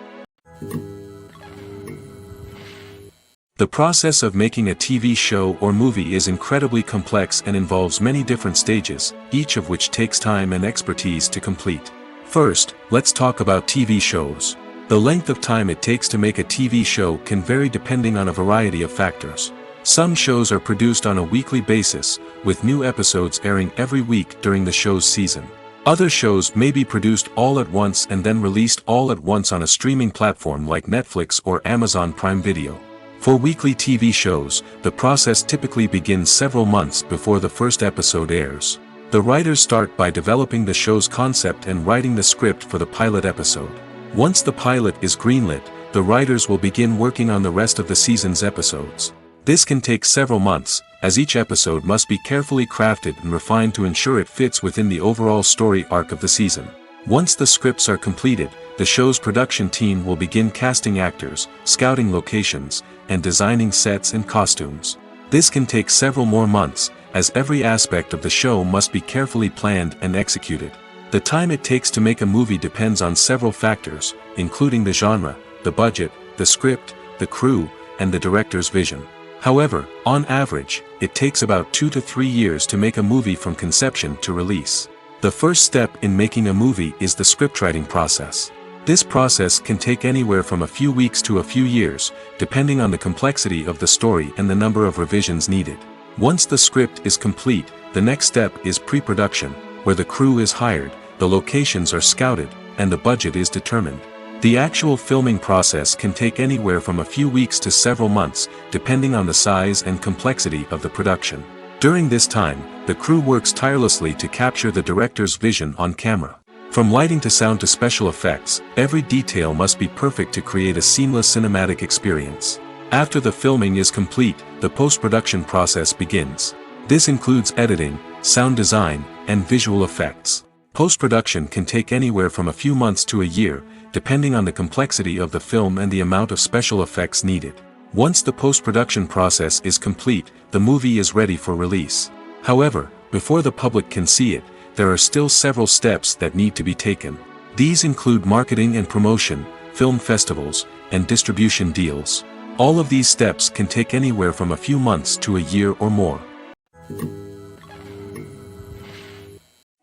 The process of making a TV show or movie is incredibly complex and involves many different stages, each of which takes time and expertise to complete. First, let's talk about TV shows. The length of time it takes to make a TV show can vary depending on a variety of factors. Some shows are produced on a weekly basis, with new episodes airing every week during the show's season. Other shows may be produced all at once and then released all at once on a streaming platform like Netflix or Amazon Prime Video. For weekly TV shows, the process typically begins several months before the first episode airs. The writers start by developing the show's concept and writing the script for the pilot episode. Once the pilot is greenlit, the writers will begin working on the rest of the season's episodes. This can take several months, as each episode must be carefully crafted and refined to ensure it fits within the overall story arc of the season. Once the scripts are completed, the show's production team will begin casting actors, scouting locations, and designing sets and costumes. This can take several more months, as every aspect of the show must be carefully planned and executed. The time it takes to make a movie depends on several factors, including the genre, the budget, the script, the crew, and the director's vision. However, on average, it takes about 2 to 3 years to make a movie from conception to release. The first step in making a movie is the scriptwriting process. This process can take anywhere from a few weeks to a few years, depending on the complexity of the story and the number of revisions needed. Once the script is complete, the next step is pre-production, where the crew is hired, the locations are scouted, and the budget is determined. The actual filming process can take anywhere from a few weeks to several months, depending on the size and complexity of the production. During this time, the crew works tirelessly to capture the director's vision on camera. From lighting to sound to special effects, every detail must be perfect to create a seamless cinematic experience. After the filming is complete, the post-production process begins. This includes editing, sound design, and visual effects. Post-production can take anywhere from a few months to a year, depending on the complexity of the film and the amount of special effects needed. Once the post-production process is complete, the movie is ready for release. However, before the public can see it, there are still several steps that need to be taken. These include marketing and promotion, film festivals, and distribution deals. All of these steps can take anywhere from a few months to a year or more.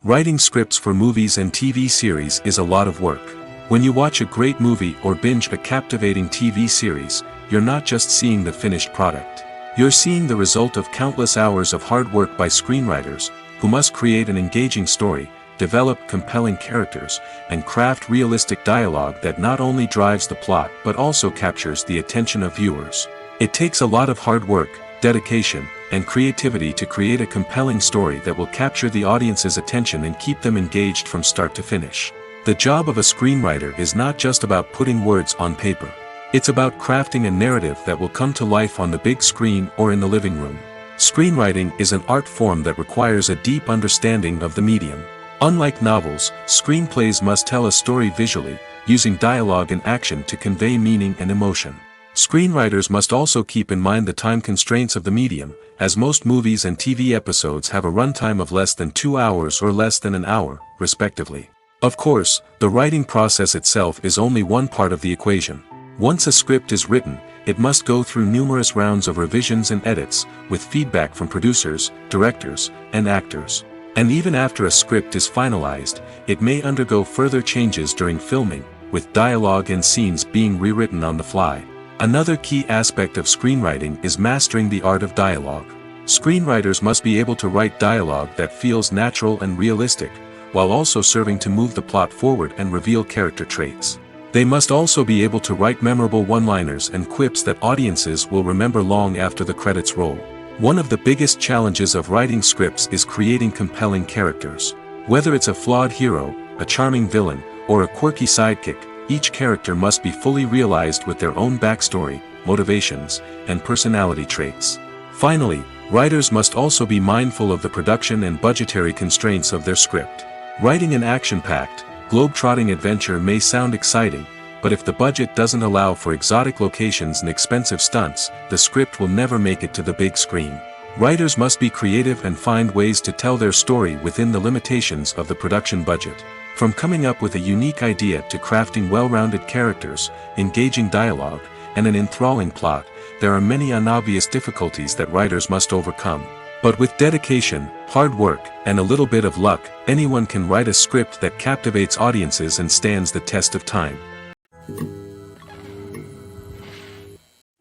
Writing scripts for movies and TV series is a lot of work. When you watch a great movie or binge a captivating TV series, you're not just seeing the finished product. You're seeing the result of countless hours of hard work by screenwriters, who must create an engaging story, develop compelling characters, and craft realistic dialogue that not only drives the plot but also captures the attention of viewers. It takes a lot of hard work, dedication, and creativity to create a compelling story that will capture the audience's attention and keep them engaged from start to finish. The job of a screenwriter is not just about putting words on paper. It's about crafting a narrative that will come to life on the big screen or in the living room. Screenwriting is an art form that requires a deep understanding of the medium. Unlike novels, screenplays must tell a story visually, using dialogue and action to convey meaning and emotion. Screenwriters must also keep in mind the time constraints of the medium, as most movies and TV episodes have a runtime of less than 2 hours or less than an hour, respectively. Of course, the writing process itself is only one part of the equation. Once a script is written, it must go through numerous rounds of revisions and edits, with feedback from producers, directors, and actors. And even after a script is finalized, it may undergo further changes during filming, with dialogue and scenes being rewritten on the fly. Another key aspect of screenwriting is mastering the art of dialogue. Screenwriters must be able to write dialogue that feels natural and realistic, while also serving to move the plot forward and reveal character traits. They must also be able to write memorable one-liners and quips that audiences will remember long after the credits roll. One of the biggest challenges of writing scripts is creating compelling characters. Whether it's a flawed hero, a charming villain, or a quirky sidekick, each character must be fully realized with their own backstory, motivations, and personality traits. Finally, writers must also be mindful of the production and budgetary constraints of their script. Writing an action-packed, globe-trotting adventure may sound exciting, but if the budget doesn't allow for exotic locations and expensive stunts, the script will never make it to the big screen. Writers must be creative and find ways to tell their story within the limitations of the production budget. From coming up with a unique idea to crafting well-rounded characters, engaging dialogue, and an enthralling plot, there are many unobvious difficulties that writers must overcome. But with dedication, hard work, and a little bit of luck, anyone can write a script that captivates audiences and stands the test of time.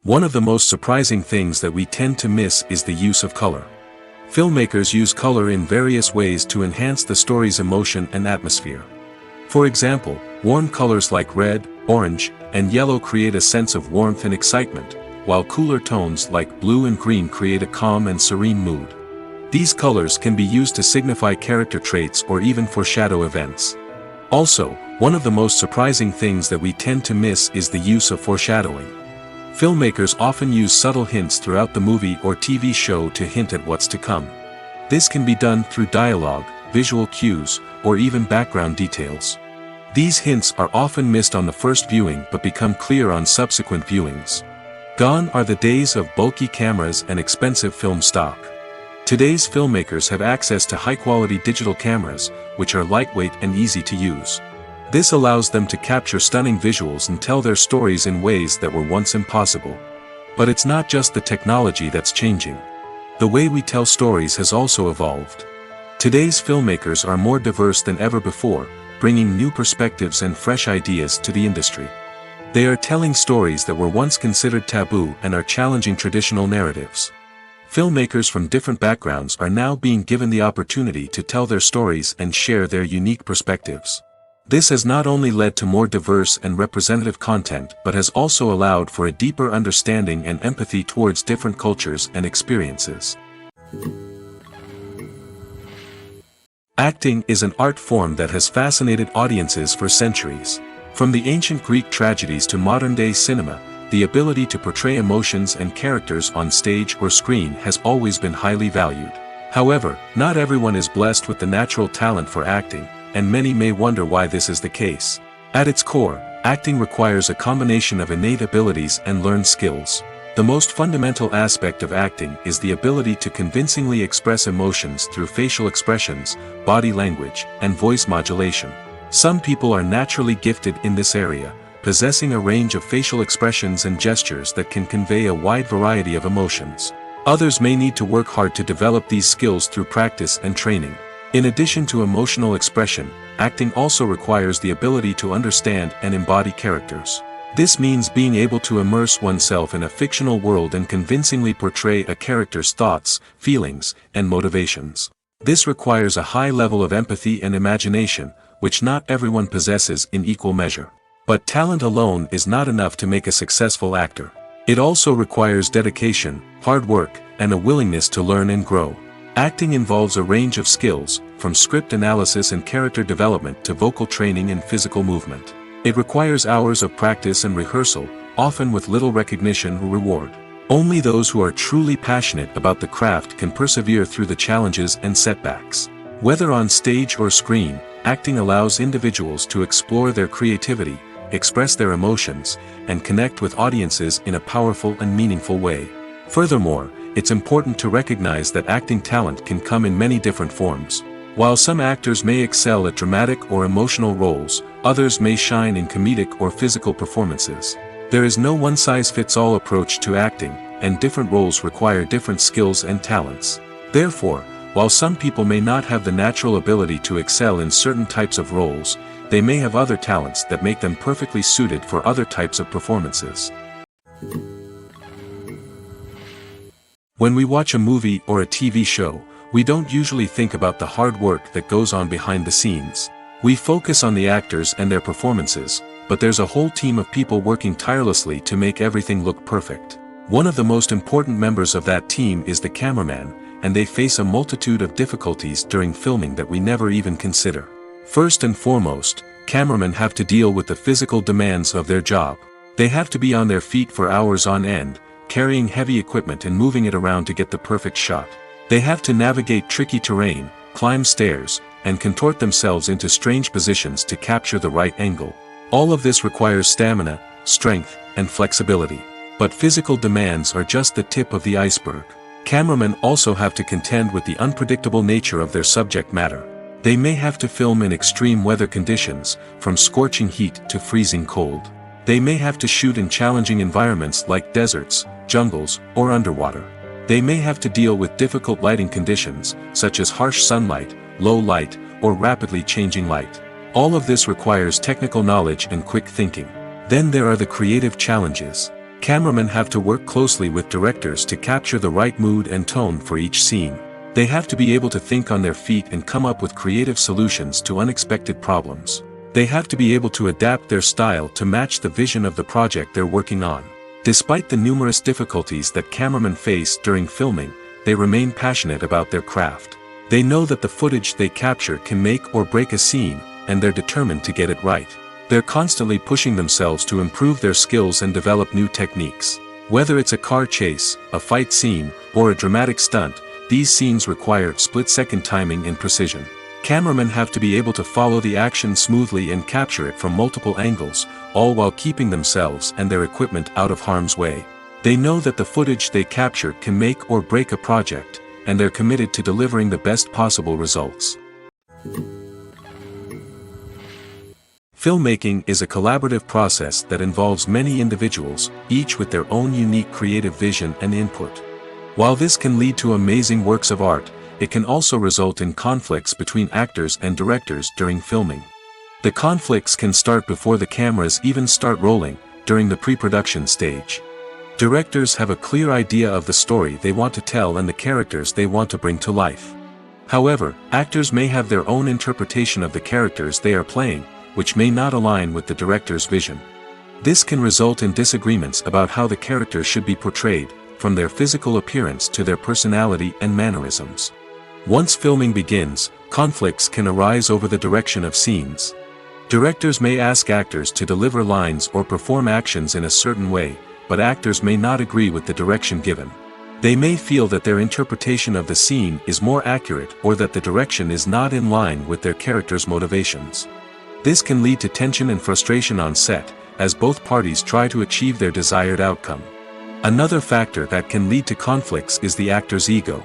One of the most surprising things that we tend to miss is the use of color. Filmmakers use color in various ways to enhance the story's emotion and atmosphere. For example, warm colors like red, orange, and yellow create a sense of warmth and excitement, while cooler tones like blue and green create a calm and serene mood. These colors can be used to signify character traits or even foreshadow events. Also, one of the most surprising things that we tend to miss is the use of foreshadowing. Filmmakers often use subtle hints throughout the movie or TV show to hint at what's to come. This can be done through dialogue, visual cues, or even background details. These hints are often missed on the first viewing but become clear on subsequent viewings. Gone are the days of bulky cameras and expensive film stock. Today's filmmakers have access to high-quality digital cameras, which are lightweight and easy to use. This allows them to capture stunning visuals and tell their stories in ways that were once impossible. But it's not just the technology that's changing. The way we tell stories has also evolved. Today's filmmakers are more diverse than ever before, bringing new perspectives and fresh ideas to the industry. They are telling stories that were once considered taboo and are challenging traditional narratives. Filmmakers from different backgrounds are now being given the opportunity to tell their stories and share their unique perspectives. This has not only led to more diverse and representative content but has also allowed for a deeper understanding and empathy towards different cultures and experiences. Acting is an art form that has fascinated audiences for centuries. From the ancient Greek tragedies to modern-day cinema, the ability to portray emotions and characters on stage or screen has always been highly valued. However, not everyone is blessed with the natural talent for acting, and many may wonder why this is the case. At its core, acting requires a combination of innate abilities and learned skills. The most fundamental aspect of acting is the ability to convincingly express emotions through facial expressions, body language, and voice modulation. Some people are naturally gifted in this area, possessing a range of facial expressions and gestures that can convey a wide variety of emotions. Others may need to work hard to develop these skills through practice and training. In addition to emotional expression, acting also requires the ability to understand and embody characters. This means being able to immerse oneself in a fictional world and convincingly portray a character's thoughts, feelings, and motivations. This requires a high level of empathy and imagination, which not everyone possesses in equal measure. But talent alone is not enough to make a successful actor. It also requires dedication, hard work, and a willingness to learn and grow. Acting involves a range of skills, from script analysis and character development to vocal training and physical movement. It requires hours of practice and rehearsal, often with little recognition or reward. Only those who are truly passionate about the craft can persevere through the challenges and setbacks. Whether on stage or screen, acting allows individuals to explore their creativity, express their emotions, and connect with audiences in a powerful and meaningful way. Furthermore, it's important to recognize that acting talent can come in many different forms. While some actors may excel at dramatic or emotional roles, others may shine in comedic or physical performances. There is no one-size-fits-all approach to acting, and different roles require different skills and talents. Therefore, while some people may not have the natural ability to excel in certain types of roles, they may have other talents that make them perfectly suited for other types of performances. When we watch a movie or a TV show, we don't usually think about the hard work that goes on behind the scenes. We focus on the actors and their performances, but there's a whole team of people working tirelessly to make everything look perfect. One of the most important members of that team is the cameraman, and they face a multitude of difficulties during filming that we never even consider. First and foremost, cameramen have to deal with the physical demands of their job. They have to be on their feet for hours on end, carrying heavy equipment and moving it around to get the perfect shot. They have to navigate tricky terrain, climb stairs, and contort themselves into strange positions to capture the right angle. All of this requires stamina, strength, and flexibility. But physical demands are just the tip of the iceberg. Cameramen also have to contend with the unpredictable nature of their subject matter. They may have to film in extreme weather conditions, from scorching heat to freezing cold. They may have to shoot in challenging environments like deserts, jungles, or underwater. They may have to deal with difficult lighting conditions, such as harsh sunlight, low light, or rapidly changing light. All of this requires technical knowledge and quick thinking. Then there are the creative challenges. Cameramen have to work closely with directors to capture the right mood and tone for each scene. They have to be able to think on their feet and come up with creative solutions to unexpected problems. They have to be able to adapt their style to match the vision of the project they're working on. Despite the numerous difficulties that cameramen face during filming, they remain passionate about their craft. They know that the footage they capture can make or break a scene, and they're determined to get it right. They're constantly pushing themselves to improve their skills and develop new techniques. Whether it's a car chase, a fight scene, or a dramatic stunt, these scenes require split-second timing and precision. Cameramen have to be able to follow the action smoothly and capture it from multiple angles, all while keeping themselves and their equipment out of harm's way. They know that the footage they capture can make or break a project, and they're committed to delivering the best possible results. Filmmaking is a collaborative process that involves many individuals, each with their own unique creative vision and input. While this can lead to amazing works of art, it can also result in conflicts between actors and directors during filming. The conflicts can start before the cameras even start rolling, during the pre-production stage. Directors have a clear idea of the story they want to tell and the characters they want to bring to life. However, actors may have their own interpretation of the characters they are playing, which may not align with the director's vision. This can result in disagreements about how the characters should be portrayed, from their physical appearance to their personality and mannerisms. Once filming begins, conflicts can arise over the direction of scenes. Directors may ask actors to deliver lines or perform actions in a certain way, but actors may not agree with the direction given. They may feel that their interpretation of the scene is more accurate or that the direction is not in line with their character's motivations. This can lead to tension and frustration on set, as both parties try to achieve their desired outcome. Another factor that can lead to conflicts is the actor's ego.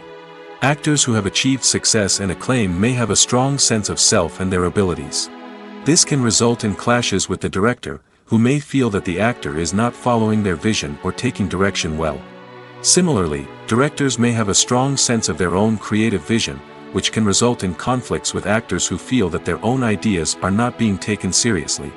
Actors who have achieved success and acclaim may have a strong sense of self and their abilities. This can result in clashes with the director, who may feel that the actor is not following their vision or taking direction well. Similarly, directors may have a strong sense of their own creative vision, which can result in conflicts with actors who feel that their own ideas are not being taken seriously.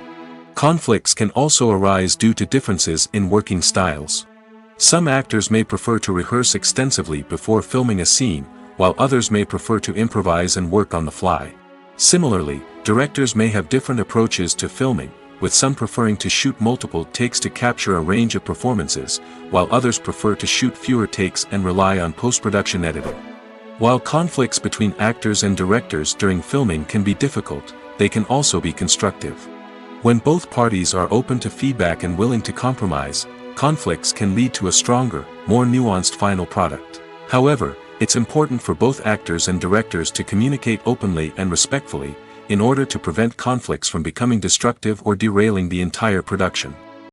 Conflicts can also arise due to differences in working styles. Some actors may prefer to rehearse extensively before filming a scene, while others may prefer to improvise and work on the fly. Similarly, directors may have different approaches to filming, with some preferring to shoot multiple takes to capture a range of performances, while others prefer to shoot fewer takes and rely on post-production editing. While conflicts between actors and directors during filming can be difficult, they can also be constructive. When both parties are open to feedback and willing to compromise, conflicts can lead to a stronger, more nuanced final product. However, it's important for both actors and directors to communicate openly and respectfully, in order to prevent conflicts from becoming destructive or derailing the entire production.